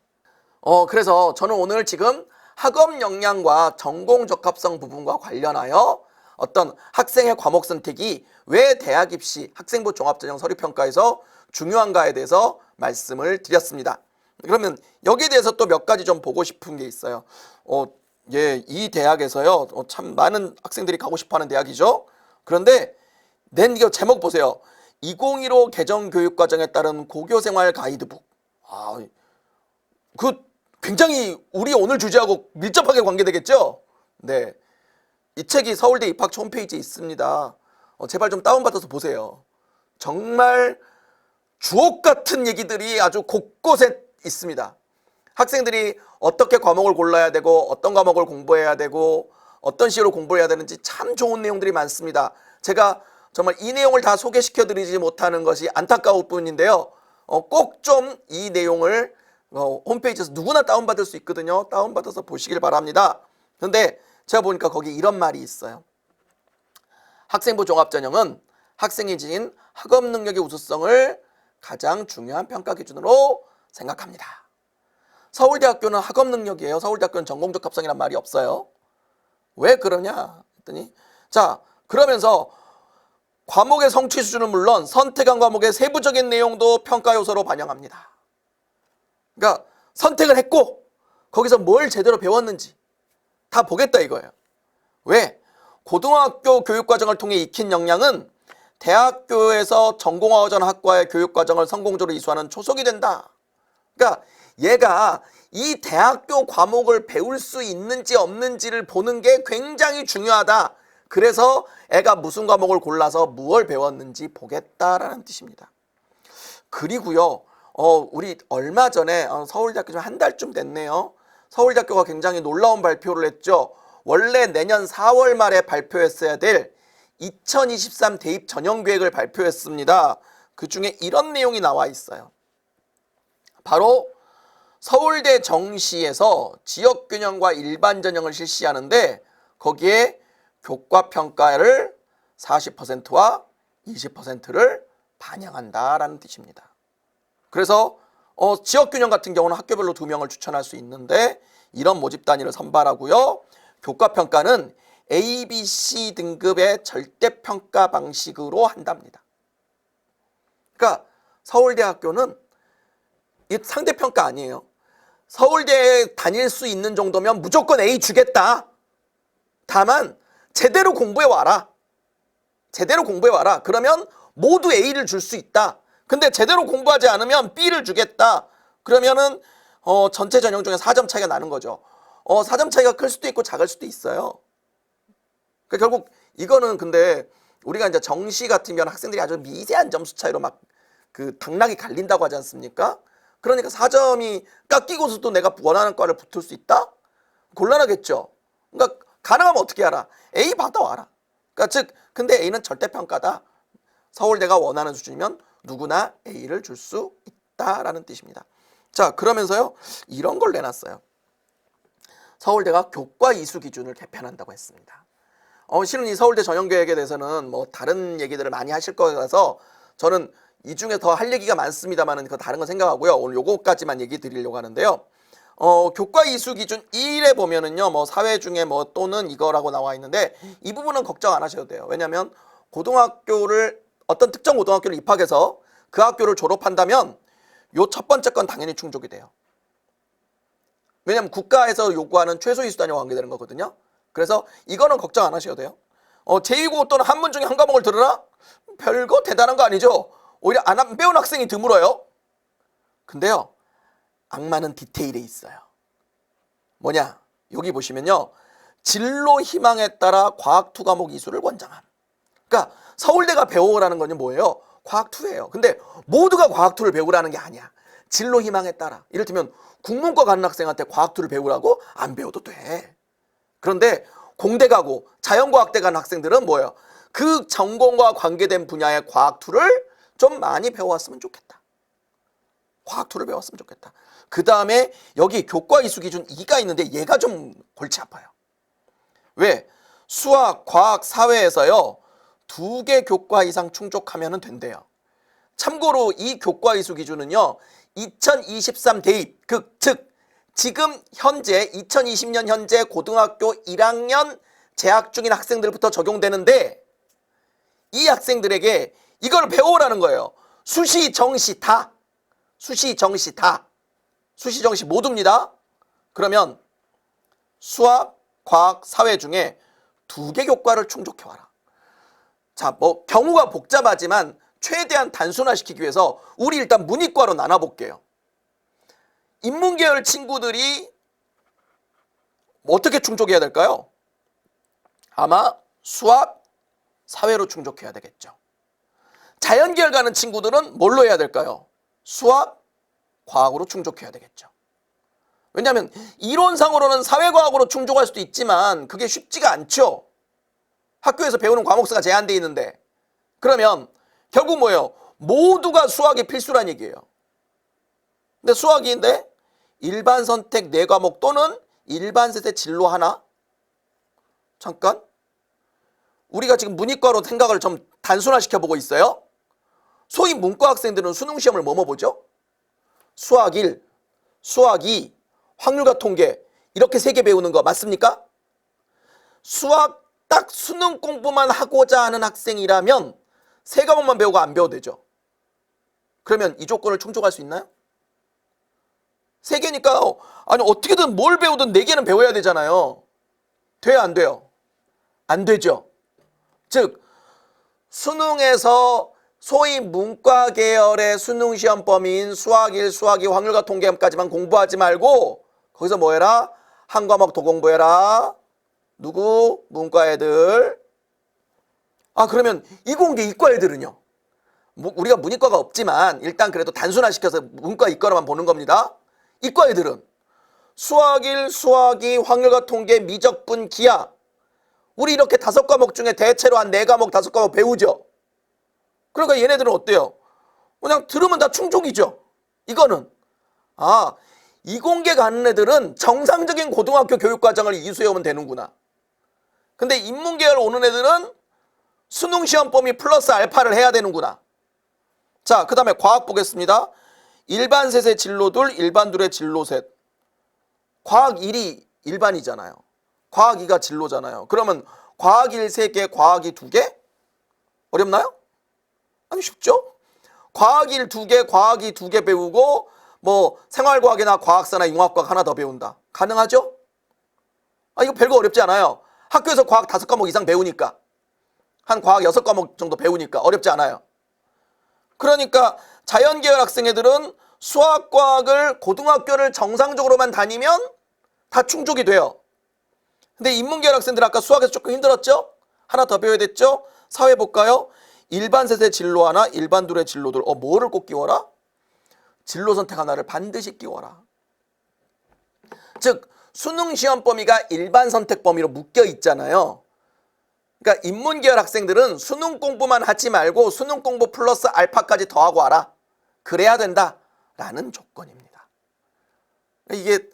그래서 저는 오늘 지금 학업 역량과 전공 적합성 부분과 관련하여 어떤 학생의 과목 선택이 왜 대학 입시 학생부 종합전형 서류평가에서 중요한가에 대해서 말씀을 드렸습니다. 그러면 여기에 대해서 또 몇 가지 좀 보고 싶은 게 있어요. 이 대학에서요, 참 많은 학생들이 가고 싶어하는 대학이죠. 그런데 이거 제목 보세요. 2015 개정 교육과정에 따른 고교생활 가이드북. 그 굉장히 우리 오늘 주제하고 밀접하게 관계되겠죠? 네. 이 책이 서울대 입학처 홈페이지에 있습니다. 제발 좀 다운받아서 보세요. 정말 주옥 같은 얘기들이 아주 곳곳에 있습니다. 학생들이 어떻게 과목을 골라야 되고 어떤 과목을 공부해야 되고 어떤 식으로 공부를 해야 되는지 참 좋은 내용들이 많습니다. 제가 정말 이 내용을 다 소개시켜 드리지 못하는 것이 안타까울 뿐인데요. 꼭 좀 이 내용을 홈페이지에서 누구나 다운받을 수 있거든요. 다운받아서 보시길 바랍니다. 그런데 제가 보니까 거기 이런 말이 있어요. 학생부 종합전형은 학생이 지닌 학업 능력의 우수성을 가장 중요한 평가 기준으로 생각합니다. 서울대학교는 학업 능력이에요. 서울대학교는 전공적 합성이란 말이 없어요. 왜 그러냐 했더니, 자, 그러면서 과목의 성취 수준은 물론 선택한 과목의 세부적인 내용도 평가 요소로 반영합니다. 그러니까 선택을 했고 거기서 뭘 제대로 배웠는지 다 보겠다 이거예요. 왜? 고등학교 교육과정을 통해 익힌 역량은 대학교에서 전공하고자 하는 학과의 교육과정을 성공적으로 이수하는 초석이 된다. 그러니까 얘가 이 대학교 과목을 배울 수 있는지 없는지를 보는 게 굉장히 중요하다. 그래서 애가 무슨 과목을 골라서 무엇을 배웠는지 보겠다라는 뜻입니다. 그리고요, 우리 얼마 전에 서울대학교 좀 한 달쯤 됐네요. 서울대학교가 굉장히 놀라운 발표를 했죠. 원래 내년 4월 말에 발표했어야 될 2023 대입 전형계획을 발표했습니다. 그 중에 이런 내용이 나와 있어요. 바로 서울대 정시에서 지역균형과 일반 전형을 실시하는데 거기에 교과평가를 40%와 20%를 반영한다라는 뜻입니다. 그래서 지역균형 같은 경우는 학교별로 2명을 추천할 수 있는데 이런 모집 단위를 선발하고요. 교과평가는 A, B, C 등급의 절대평가 방식으로 한답니다. 그러니까 서울대학교는 이 상대평가 아니에요. 서울대에 다닐 수 있는 정도면 무조건 A 주겠다. 다만 제대로 공부해와라. 제대로 공부해와라. 그러면 모두 A를 줄 수 있다. 근데 제대로 공부하지 않으면 B를 주겠다. 그러면은 전체 전형 중에 4점 차이가 나는 거죠. 4점 차이가 클 수도 있고 작을 수도 있어요. 그러니까 결국 이거는 근데 우리가 이제 정시 같으면 학생들이 아주 미세한 점수 차이로 막 그 당락이 갈린다고 하지 않습니까? 그러니까 4점이 깎이고서도 내가 원하는 과를 붙을 수 있다? 곤란하겠죠. 그러니까 가능하면 어떻게 하라? A 받아와라. 그러니까 즉 근데 A는 절대평가다. 서울대가 원하는 수준이면 누구나 A를 줄 수 있다라는 뜻입니다. 자, 그러면서요 이런 걸 내놨어요. 서울대가 교과 이수 기준을 개편한다고 했습니다. 실은 이 서울대 전형계획에 대해서는 뭐 다른 얘기들을 많이 하실 거라서 저는 이 중에 더 할 얘기가 많습니다만은 그 다른 건 생각하고요. 오늘 요거까지만 얘기 드리려고 하는데요. 교과 이수 기준 1에 보면은요, 뭐 사회 중에 뭐 또는 이거라고 나와 있는데 이 부분은 걱정 안 하셔도 돼요. 왜냐하면 고등학교를 어떤 특정 고등학교를 입학해서 그 학교를 졸업한다면 요 첫 번째 건 당연히 충족이 돼요. 왜냐하면 국가에서 요구하는 최소 이수 단위와 관계되는 거거든요. 그래서 이거는 걱정 안 하셔도 돼요. 제2국어 또는 한문 중에 한 과목을 들으라? 별거 대단한 거 아니죠. 오히려 안 배운 학생이 드물어요. 근데요, 악마는 디테일에 있어요. 뭐냐? 여기 보시면요, 진로 희망에 따라 과학 2 과목 이수를 권장함. 그러니까 서울대가 배우라는 건 뭐예요? 과학 2예요. 근데 모두가 과학 2를 배우라는 게 아니야. 진로 희망에 따라. 이를테면 국문과 가는 학생한테 과학 2를 배우라고? 안 배워도 돼. 그런데 공대 가고 자연과학대 가는 학생들은 뭐예요? 그 전공과 관계된 분야의 과학 2를 좀 많이 배워왔으면 좋겠다. 과학 2를 배웠으면 좋겠다. 그 다음에 여기 교과 이수 기준 2가 있는데 얘가 좀 골치 아파요. 왜? 수학, 과학, 사회에서요 2개 교과 이상 충족하면 된대요. 참고로 이 교과 이수 기준은요 2023 대입, 즉 지금 현재 2020년 현재 고등학교 1학년 재학 중인 학생들부터 적용되는데 이 학생들에게 이걸 배우라는 거예요. 수시, 정시 다. 수시, 정시 다. 수시, 정시 모두입니다. 그러면 수학, 과학, 사회 중에 2개 교과를 충족해와라. 자, 뭐 경우가 복잡하지만 최대한 단순화시키기 위해서 우리 일단 문이과로 나눠볼게요. 인문계열 친구들이 어떻게 충족해야 될까요? 아마 수학, 사회로 충족해야 되겠죠. 자연계열 가는 친구들은 뭘로 해야 될까요? 수학, 과학으로 충족해야 되겠죠. 왜냐하면 이론상으로는 사회과학으로 충족할 수도 있지만 그게 쉽지가 않죠. 학교에서 배우는 과목 수가 제한되어 있는데 그러면 결국 뭐예요? 모두가 수학이 필수란 얘기예요. 근데 수학인데 일반 선택 4과목 또는 일반 세대 진로 하나? 잠깐, 우리가 지금 문이과로 생각을 좀 단순화시켜 보고 있어요. 소위 문과 학생들은 수능 시험을 뭐뭐 보죠? 수학 1, 수학 2, 확률과 통계 이렇게 3개 배우는 거 맞습니까? 수학 딱 수능 공부만 하고자 하는 학생이라면 3과목만 배우고 안 배워도 되죠. 그러면 이 조건을 충족할 수 있나요? 3개니까 아니 어떻게든 뭘 배우든 4개는 배워야 되잖아요. 돼요, 안 돼요? 안 되죠. 즉 수능에서 소위 문과 계열의 수능 시험 범위인 수학 1, 수학 2, 확률과 통계까지만 공부하지 말고 거기서 뭐 해라? 한 과목 더 공부해라. 누구? 문과 애들. 아 그러면 이공계 이과 애들은요? 우리가 문이과가 없지만 일단 그래도 단순화시켜서 문과 이과로만 보는 겁니다. 이과 애들은 수학 1, 수학 2, 확률과 통계, 미적분, 기하 우리 이렇게 5과목 중에 대체로 한 4과목, 5과목 배우죠. 그러니까 얘네들은 어때요? 그냥 들으면 다 충족이죠. 이거는 이공계 가는 애들은 정상적인 고등학교 교육과정을 이수해오면 되는구나. 근데 인문계열 오는 애들은 수능 시험 범위 플러스 알파를 해야 되는구나. 자, 그 다음에 과학 보겠습니다. 일반 셋의 진로 둘, 일반 둘의 진로 셋. 과학 1이 일반이잖아요. 과학 2가 진로잖아요. 그러면 과학 1 3개, 과학 2 2개? 어렵나요? 아니 쉽죠? 과학 1 2개, 과학 2 2개 배우고 뭐 생활과학이나 과학사나 융합과학 하나 더 배운다. 가능하죠? 이거 별거 어렵지 않아요. 학교에서 과학 5과목 이상 배우니까. 한 과학 6과목 정도 배우니까 어렵지 않아요. 그러니까 자연계열 학생 애들은 수학과학을 고등학교를 정상적으로만 다니면 다 충족이 돼요. 근데 인문계열 학생들 아까 수학에서 조금 힘들었죠? 하나 더 배워야 됐죠? 사회 볼까요? 일반 셋의 진로 하나, 일반 둘의 진로들. 뭐를 꼭 끼워라? 진로 선택 하나를 반드시 끼워라. 즉 수능 시험 범위가 일반 선택 범위로 묶여 있잖아요. 그러니까 인문계열 학생들은 수능 공부만 하지 말고 수능 공부 플러스 알파까지 더하고 와라. 그래야 된다라는 조건입니다. 이게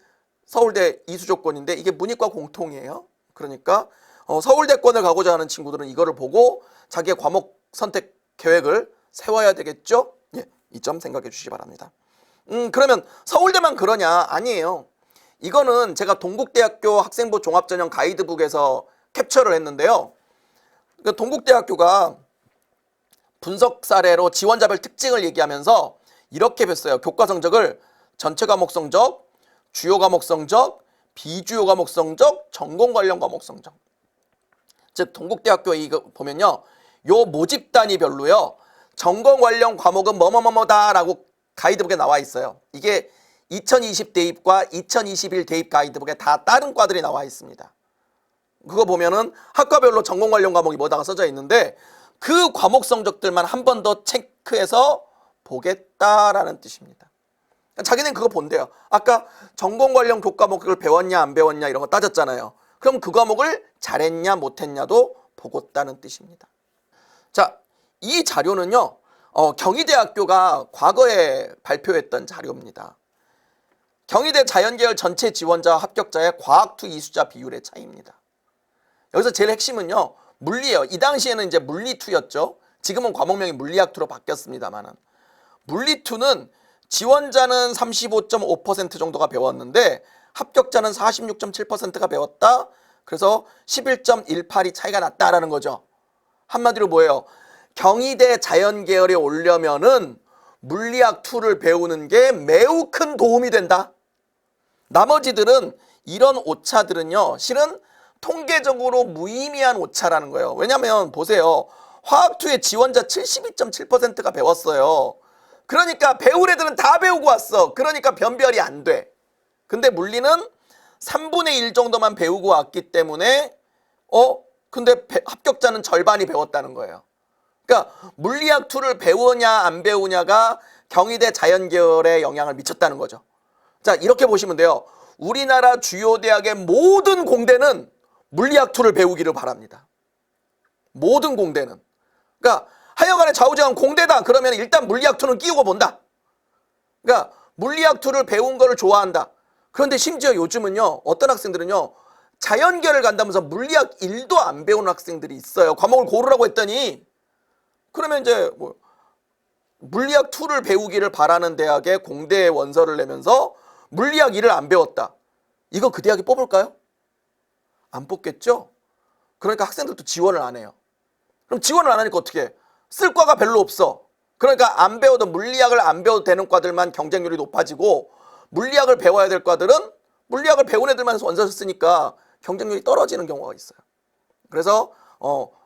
서울대 이수 조건인데 이게 문이과 공통이에요. 그러니까 서울대권을 가고자 하는 친구들은 이거를 보고 자기의 과목 선택 계획을 세워야 되겠죠. 이 점 생각해 주시기 바랍니다. 그러면 서울대만 그러냐? 아니에요. 이거는 제가 동국대학교 학생부 종합전형 가이드북에서 캡처를 했는데요. 동국대학교가 분석 사례로 지원자별 특징을 얘기하면서 이렇게 뵀어요. 교과 성적을 전체 과목 성적, 주요 과목 성적, 비주요 과목 성적, 전공 관련 과목 성적. 즉 동국대학교 이거 보면요. 요 모집 단위별로요. 전공 관련 과목은 뭐뭐뭐뭐다라고 가이드북에 나와 있어요. 이게 2020 대입과 2021 대입 가이드북에 다 다른 과들이 나와 있습니다. 그거 보면은 학과별로 전공 관련 과목이 뭐다가 써져 있는데 그 과목 성적들만 한 번 더 체크해서 보겠다라는 뜻입니다. 자기는 그거 본대요. 아까 전공 관련 교과목을 배웠냐 안 배웠냐 이런 거 따졌잖아요. 그럼 그 과목을 잘했냐 못했냐도 보겠다는 뜻입니다. 자, 이 자료는요. 경희대학교가 과거에 발표했던 자료입니다. 경희대 자연계열 전체 지원자 합격자의 과학2 이수자 비율의 차이입니다. 여기서 제일 핵심은요. 물리예요. 이 당시에는 이제 물리2였죠. 지금은 과목명이 물리학2로 바뀌었습니다만은. 물리2는 지원자는 35.5% 정도가 배웠는데 합격자는 46.7%가 배웠다. 그래서 11.18이 차이가 났다라는 거죠. 한마디로 뭐예요? 경희대 자연계열에 오려면은 물리학2를 배우는 게 매우 큰 도움이 된다. 나머지들은 이런 오차들은요. 실은 통계적으로 무의미한 오차라는 거예요. 왜냐면 보세요. 화학2의 지원자 72.7%가 배웠어요. 그러니까 배울 애들은 다 배우고 왔어. 그러니까 변별이 안 돼. 근데 물리는 3분의 1 정도만 배우고 왔기 때문에 근데 합격자는 절반이 배웠다는 거예요. 그러니까 물리학2를 배우냐 안 배우냐가 경희대 자연계열에 영향을 미쳤다는 거죠. 자, 이렇게 보시면 돼요. 우리나라 주요 대학의 모든 공대는 물리학2를 배우기를 바랍니다. 모든 공대는. 그러니까 하여간에 좌우지간 공대다 그러면 일단 물리학2는 끼우고 본다. 그러니까 물리학2를 배운 거를 좋아한다. 그런데 심지어 요즘은요. 어떤 학생들은요. 자연계열을 간다면서 물리학 1도 안 배우는 학생들이 있어요. 과목을 고르라고 했더니 그러면 이제 뭐 물리학 2를 배우기를 바라는 대학에 공대에 원서를 내면서 물리학 1을 안 배웠다. 이거 그 대학이 뽑을까요? 안 뽑겠죠? 그러니까 학생들도 지원을 안 해요. 그럼 지원을 안 하니까 어떻게 해? 쓸 과가 별로 없어. 그러니까 안 배워도 물리학을 안 배워도 되는 과들만 경쟁률이 높아지고 물리학을 배워야 될 과들은 물리학을 배운 애들만 원서를 쓰니까 경쟁률이 떨어지는 경우가 있어요. 그래서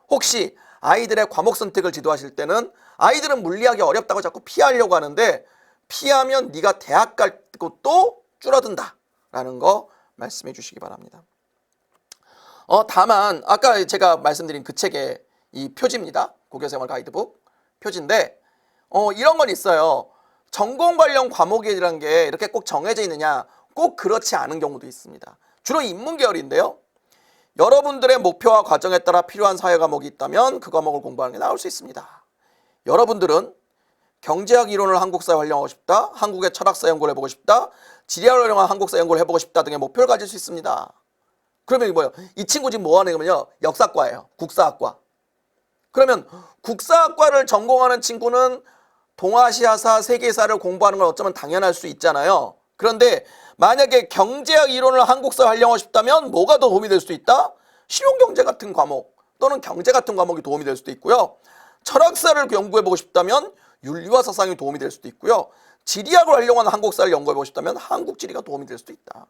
혹시 아이들의 과목 선택을 지도하실 때는 아이들은 물리학이 어렵다고 자꾸 피하려고 하는데 피하면 네가 대학 갈 곳도 줄어든다 라는 거 말씀해 주시기 바랍니다. 다만 아까 제가 말씀드린 그 책의 이 표지입니다. 고교생활 가이드북 표지인데 이런 건 있어요. 전공 관련 과목이라는 게 이렇게 꼭 정해져 있느냐? 꼭 그렇지 않은 경우도 있습니다. 주로 인문계열인데요. 여러분들의 목표와 과정에 따라 필요한 사회 과목이 있다면 그 과목을 공부하는 게 나올 수 있습니다. 여러분들은 경제학 이론을 한국사에 활용하고 싶다, 한국의 철학사 연구를 해보고 싶다, 지리학을 활용한 한국사 연구를 해보고 싶다 등의 목표를 가질 수 있습니다. 그러면 뭐예요? 이 친구 지금 뭐 하는 거면요, 역사과예요. 국사학과. 그러면 국사학과를 전공하는 친구는 동아시아사, 세계사를 공부하는 건 어쩌면 당연할 수 있잖아요. 그런데 만약에 경제학 이론을 한국사에 활용하고 싶다면 뭐가 더 도움이 될 수도 있다? 실용경제 같은 과목 또는 경제 같은 과목이 도움이 될 수도 있고요. 철학사를 연구해보고 싶다면 윤리와 사상이 도움이 될 수도 있고요. 지리학을 활용한 한국사를 연구해보고 싶다면 한국지리가 도움이 될 수도 있다.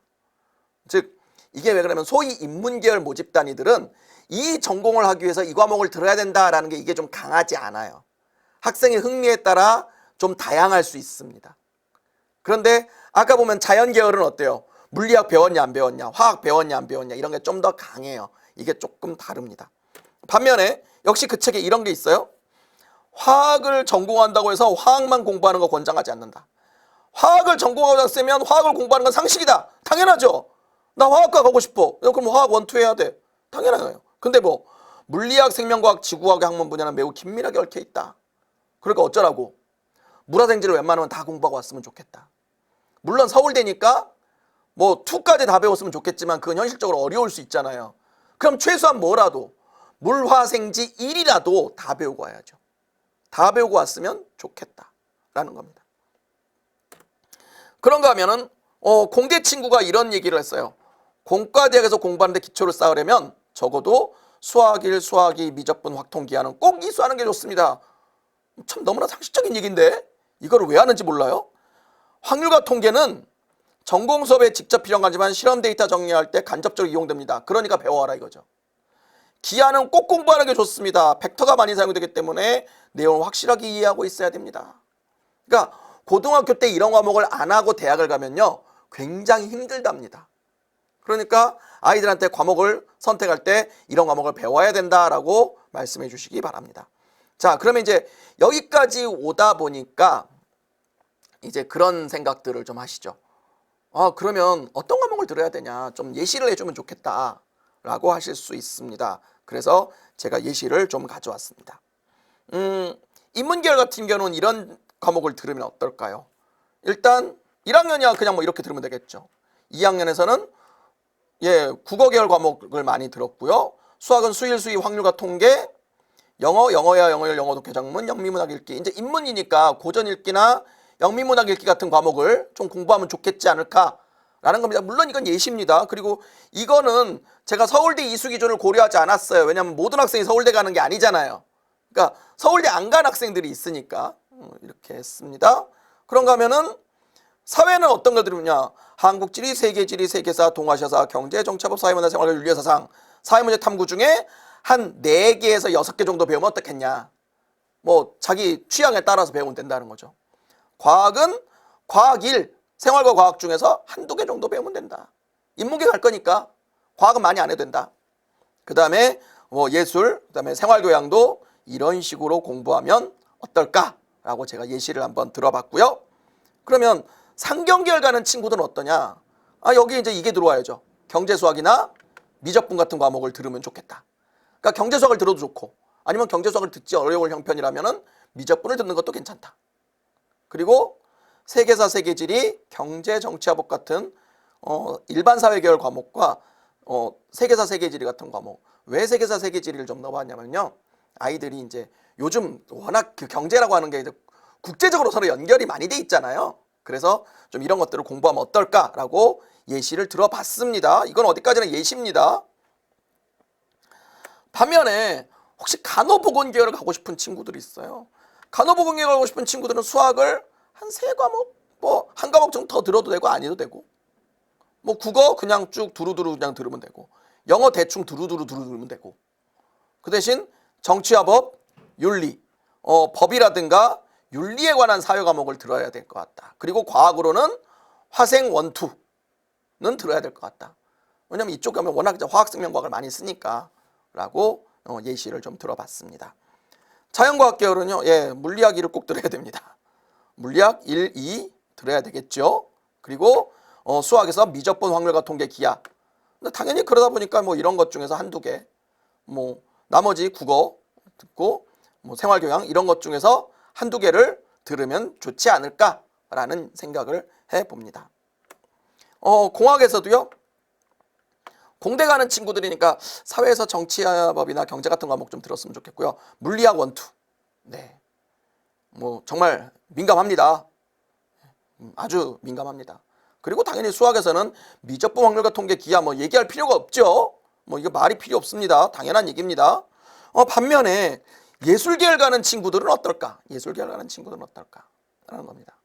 즉 이게 왜 그러냐면 소위 인문계열 모집단위들은 이 전공을 하기 위해서 이 과목을 들어야 된다라는 게 이게 좀 강하지 않아요. 학생의 흥미에 따라 좀 다양할 수 있습니다. 그런데 아까 보면 자연계열은 어때요? 물리학 배웠냐 안 배웠냐, 화학 배웠냐 안 배웠냐 이런 게 좀 더 강해요. 이게 조금 다릅니다. 반면에 역시 그 책에 이런 게 있어요. 화학을 전공한다고 해서 화학만 공부하는 거 권장하지 않는다. 화학을 전공하고 있으면 화학을 공부하는 건 상식이다. 당연하죠. 나 화학과 가고 싶어. 그럼 화학 1, 2 해야 돼. 당연해요. 근데 뭐 물리학, 생명과학, 지구과학의 학문 분야는 매우 긴밀하게 얽혀 있다. 그러니까 어쩌라고? 물화생지를 웬만하면 다 공부하고 왔으면 좋겠다. 물론 서울대니까 뭐 2까지 다 배웠으면 좋겠지만 그건 현실적으로 어려울 수 있잖아요. 그럼 최소한 뭐라도 물화생지 1이라도 다 배우고 와야죠. 다 배우고 왔으면 좋겠다라는 겁니다. 그런가 하면은 공대 친구가 이런 얘기를 했어요. 공과대학에서 공부하는데 기초를 쌓으려면 적어도 수학 1, 수학 2, 미적분, 확통기하는 꼭 이수하는 게 좋습니다. 참 너무나 상식적인 얘기인데 이걸 왜 하는지 몰라요? 확률과 통계는 전공 수업에 직접 필요한 거지만 실험 데이터 정리할 때 간접적으로 이용됩니다. 그러니까 배워와라 이거죠. 기하는 꼭 공부하는 게 좋습니다. 벡터가 많이 사용되기 때문에 내용을 확실하게 이해하고 있어야 됩니다. 그러니까 고등학교 때 이런 과목을 안 하고 대학을 가면요 굉장히 힘들답니다. 그러니까 아이들한테 과목을 선택할 때 이런 과목을 배워야 된다라고 말씀해 주시기 바랍니다. 자, 그러면 이제 여기까지 오다 보니까 이제 그런 생각들을 좀 하시죠. 그러면 어떤 과목을 들어야 되냐, 좀 예시를 해주면 좋겠다라고 하실 수 있습니다. 그래서 제가 예시를 좀 가져왔습니다. 인문계열 같은 경우는 이런 과목을 들으면 어떨까요? 일단 1학년이야 그냥 뭐 이렇게 들으면 되겠죠. 2학년에서는 국어 계열 과목을 많이 들었고요. 수학은 수일, 수위, 확률과 통계, 영어야 영어열, 영어 독해 작문, 영미문학 읽기. 이제 인문이니까 고전 읽기나 영미문학 읽기 같은 과목을 좀 공부하면 좋겠지 않을까라는 겁니다. 물론 이건 예시입니다. 그리고 이거는 제가 서울대 이수 기준을 고려하지 않았어요. 왜냐하면 모든 학생이 서울대 가는 게 아니잖아요. 그러니까 서울대 안 간 학생들이 있으니까 이렇게 했습니다. 그런가 하면은 사회는 어떤 걸 들으냐? 한국지리, 세계지리, 세계사, 동아시아사, 경제, 정치법, 사회문화, 생활과 윤리사상, 사회문제 탐구 중에 한 4개에서 6개 정도 배우면 어떻겠냐? 뭐 자기 취향에 따라서 배우면 된다는 거죠. 과학은 과학 1, 생활과 과학 중에서 한두 개 정도 배우면 된다. 인문계 갈 거니까 과학은 많이 안 해도 된다. 그 다음에 뭐 예술, 그 다음에 생활교양도 이런 식으로 공부하면 어떨까라고 제가 예시를 한번 들어봤고요. 그러면 상경계열 가는 친구들은 어떠냐? 여기 이제 이게 들어와야죠. 경제수학이나 미적분 같은 과목을 들으면 좋겠다. 그러니까 경제수학을 들어도 좋고 아니면 경제수학을 듣기 어려울 형편이라면은 미적분을 듣는 것도 괜찮다. 그리고 세계사, 세계지리, 경제, 정치화법 같은 일반 사회계열 과목과 세계사 세계지리 같은 과목. 왜 세계사 세계지리를 좀 넣어봤냐면요. 아이들이 이제 요즘 워낙 그 경제라고 하는 게 이제 국제적으로 서로 연결이 많이 돼 있잖아요. 그래서 좀 이런 것들을 공부하면 어떨까라고 예시를 들어봤습니다. 이건 어디까지나 예시입니다. 반면에 혹시 간호보건 계열을 가고 싶은 친구들이 있어요. 간호보건 계열 가고 싶은 친구들은 수학을 한 3과목, 뭐 한 과목 정도 더 들어도 되고 아니도 되고, 뭐 국어 그냥 쭉 두루두루 그냥 들으면 되고, 영어 대충 두루두루 들으면 되고, 그 대신 정치와 법, 윤리, 법이라든가 윤리에 관한 사회 과목을 들어야 될 것 같다. 그리고 과학으로는 화생 원투는 들어야 될 것 같다. 왜냐면 이쪽 가면 워낙 화학생명과학을 많이 쓰니까 라고 예시를 좀 들어봤습니다. 자연과학 계열은요, 물리학 1을 꼭 들어야 됩니다. 물리학 1, 2 들어야 되겠죠. 그리고 수학에서 미적분, 확률과 통계, 기하. 근데 당연히 그러다 보니까 뭐 이런 것 중에서 한두 개, 뭐 나머지 국어 듣고 뭐 생활교양 이런 것 중에서 한두 개를 들으면 좋지 않을까라는 생각을 해봅니다. 공학에서도요. 공대 가는 친구들이니까 사회에서 정치법이나 경제 같은 과목 좀 들었으면 좋겠고요. 물리학 원투. 네. 뭐 정말 민감합니다. 아주 민감합니다. 그리고 당연히 수학에서는 미적분, 확률과 통계, 기하 뭐 얘기할 필요가 없죠. 뭐 이거 말이 필요 없습니다. 당연한 얘기입니다. 반면에 예술계열 가는 친구들은 어떨까? 예술계열 가는 친구들은 어떨까? 라는 겁니다.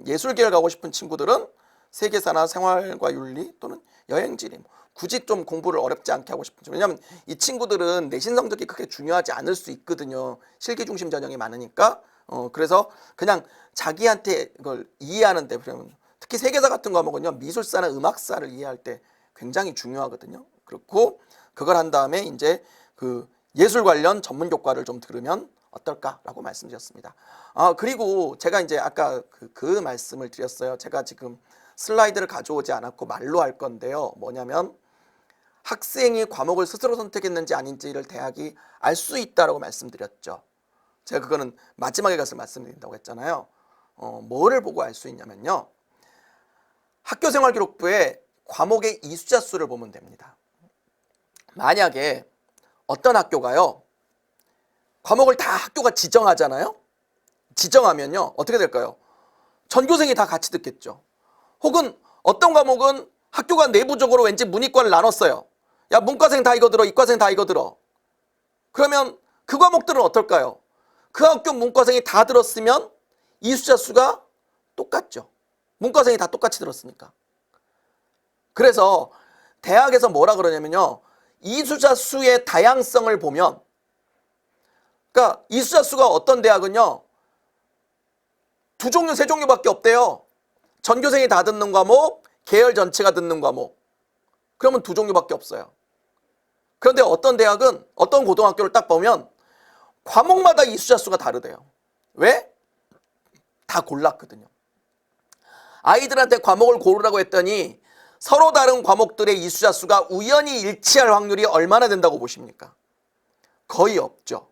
예술계열 가고 싶은 친구들은 세계사나 생활과 윤리 또는 여행지리, 굳이 좀 공부를 어렵지 않게 하고 싶은, 왜냐하면 이 친구들은 내신 성적이 크게 중요하지 않을 수 있거든요. 실기 중심 전형이 많으니까. 그래서 그냥 자기한테 그걸 이해하는데, 특히 세계사 같은 과목은요, 미술사나 음악사를 이해할 때 굉장히 중요하거든요. 그렇고 그걸 한 다음에 이제 그 예술 관련 전문 교과를 좀 들으면 어떨까라고 말씀드렸습니다. 그리고 제가 이제 아까 그 말씀을 드렸어요. 제가 지금 슬라이드를 가져오지 않았고 말로 할 건데요. 뭐냐면 학생이 과목을 스스로 선택했는지 아닌지를 대학이 알 수 있다라고 말씀드렸죠. 제가 그거는 마지막에 가서 말씀드린다고 했잖아요. 뭐를 보고 알 수 있냐면요. 학교생활기록부에 과목의 이수자 수를 보면 됩니다. 만약에 어떤 학교가요, 과목을 다 학교가 지정하잖아요. 지정하면요, 어떻게 될까요? 전교생이 다 같이 듣겠죠. 혹은 어떤 과목은 학교가 내부적으로 왠지 문이과를 나눴어요. 야, 문과생 다 이거 들어, 이과생 다 이거 들어. 그러면 그 과목들은 어떨까요? 그 학교 문과생이 다 들었으면 이수자 수가 똑같죠. 문과생이 다 똑같이 들었으니까. 그래서 대학에서 뭐라 그러냐면요, 이수자 수의 다양성을 보면, 그러니까 이수자 수가 어떤 대학은요, 2종류, 3종류밖에 없대요. 전교생이 다 듣는 과목, 계열 전체가 듣는 과목. 그러면 2종류밖에 없어요. 그런데 어떤 대학은, 어떤 고등학교를 딱 보면 과목마다 이수자 수가 다르대요. 왜? 다 골랐거든요. 아이들한테 과목을 고르라고 했더니 서로 다른 과목들의 이수자 수가 우연히 일치할 확률이 얼마나 된다고 보십니까? 거의 없죠.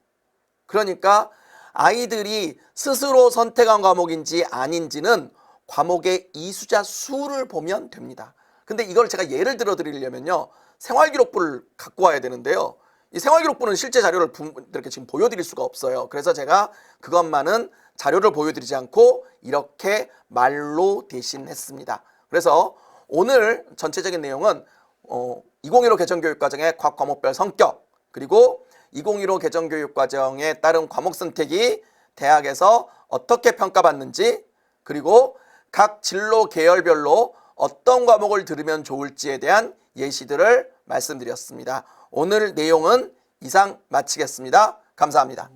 그러니까 아이들이 스스로 선택한 과목인지 아닌지는 과목의 이수자 수를 보면 됩니다. 근데 이걸 제가 예를 들어 드리려면요, 생활기록부를 갖고 와야 되는데요, 이 생활기록부는 실제 자료를 이렇게 지금 보여드릴 수가 없어요. 그래서 제가 그것만은 자료를 보여드리지 않고 이렇게 말로 대신 했습니다. 그래서 오늘 전체적인 내용은 2015 개정교육과정의 각 과목별 성격, 그리고 2015 개정교육과정에 따른 과목 선택이 대학에서 어떻게 평가받는지, 그리고 각 진로 계열별로 어떤 과목을 들으면 좋을지에 대한 예시들을 말씀드렸습니다. 오늘 내용은 이상 마치겠습니다. 감사합니다.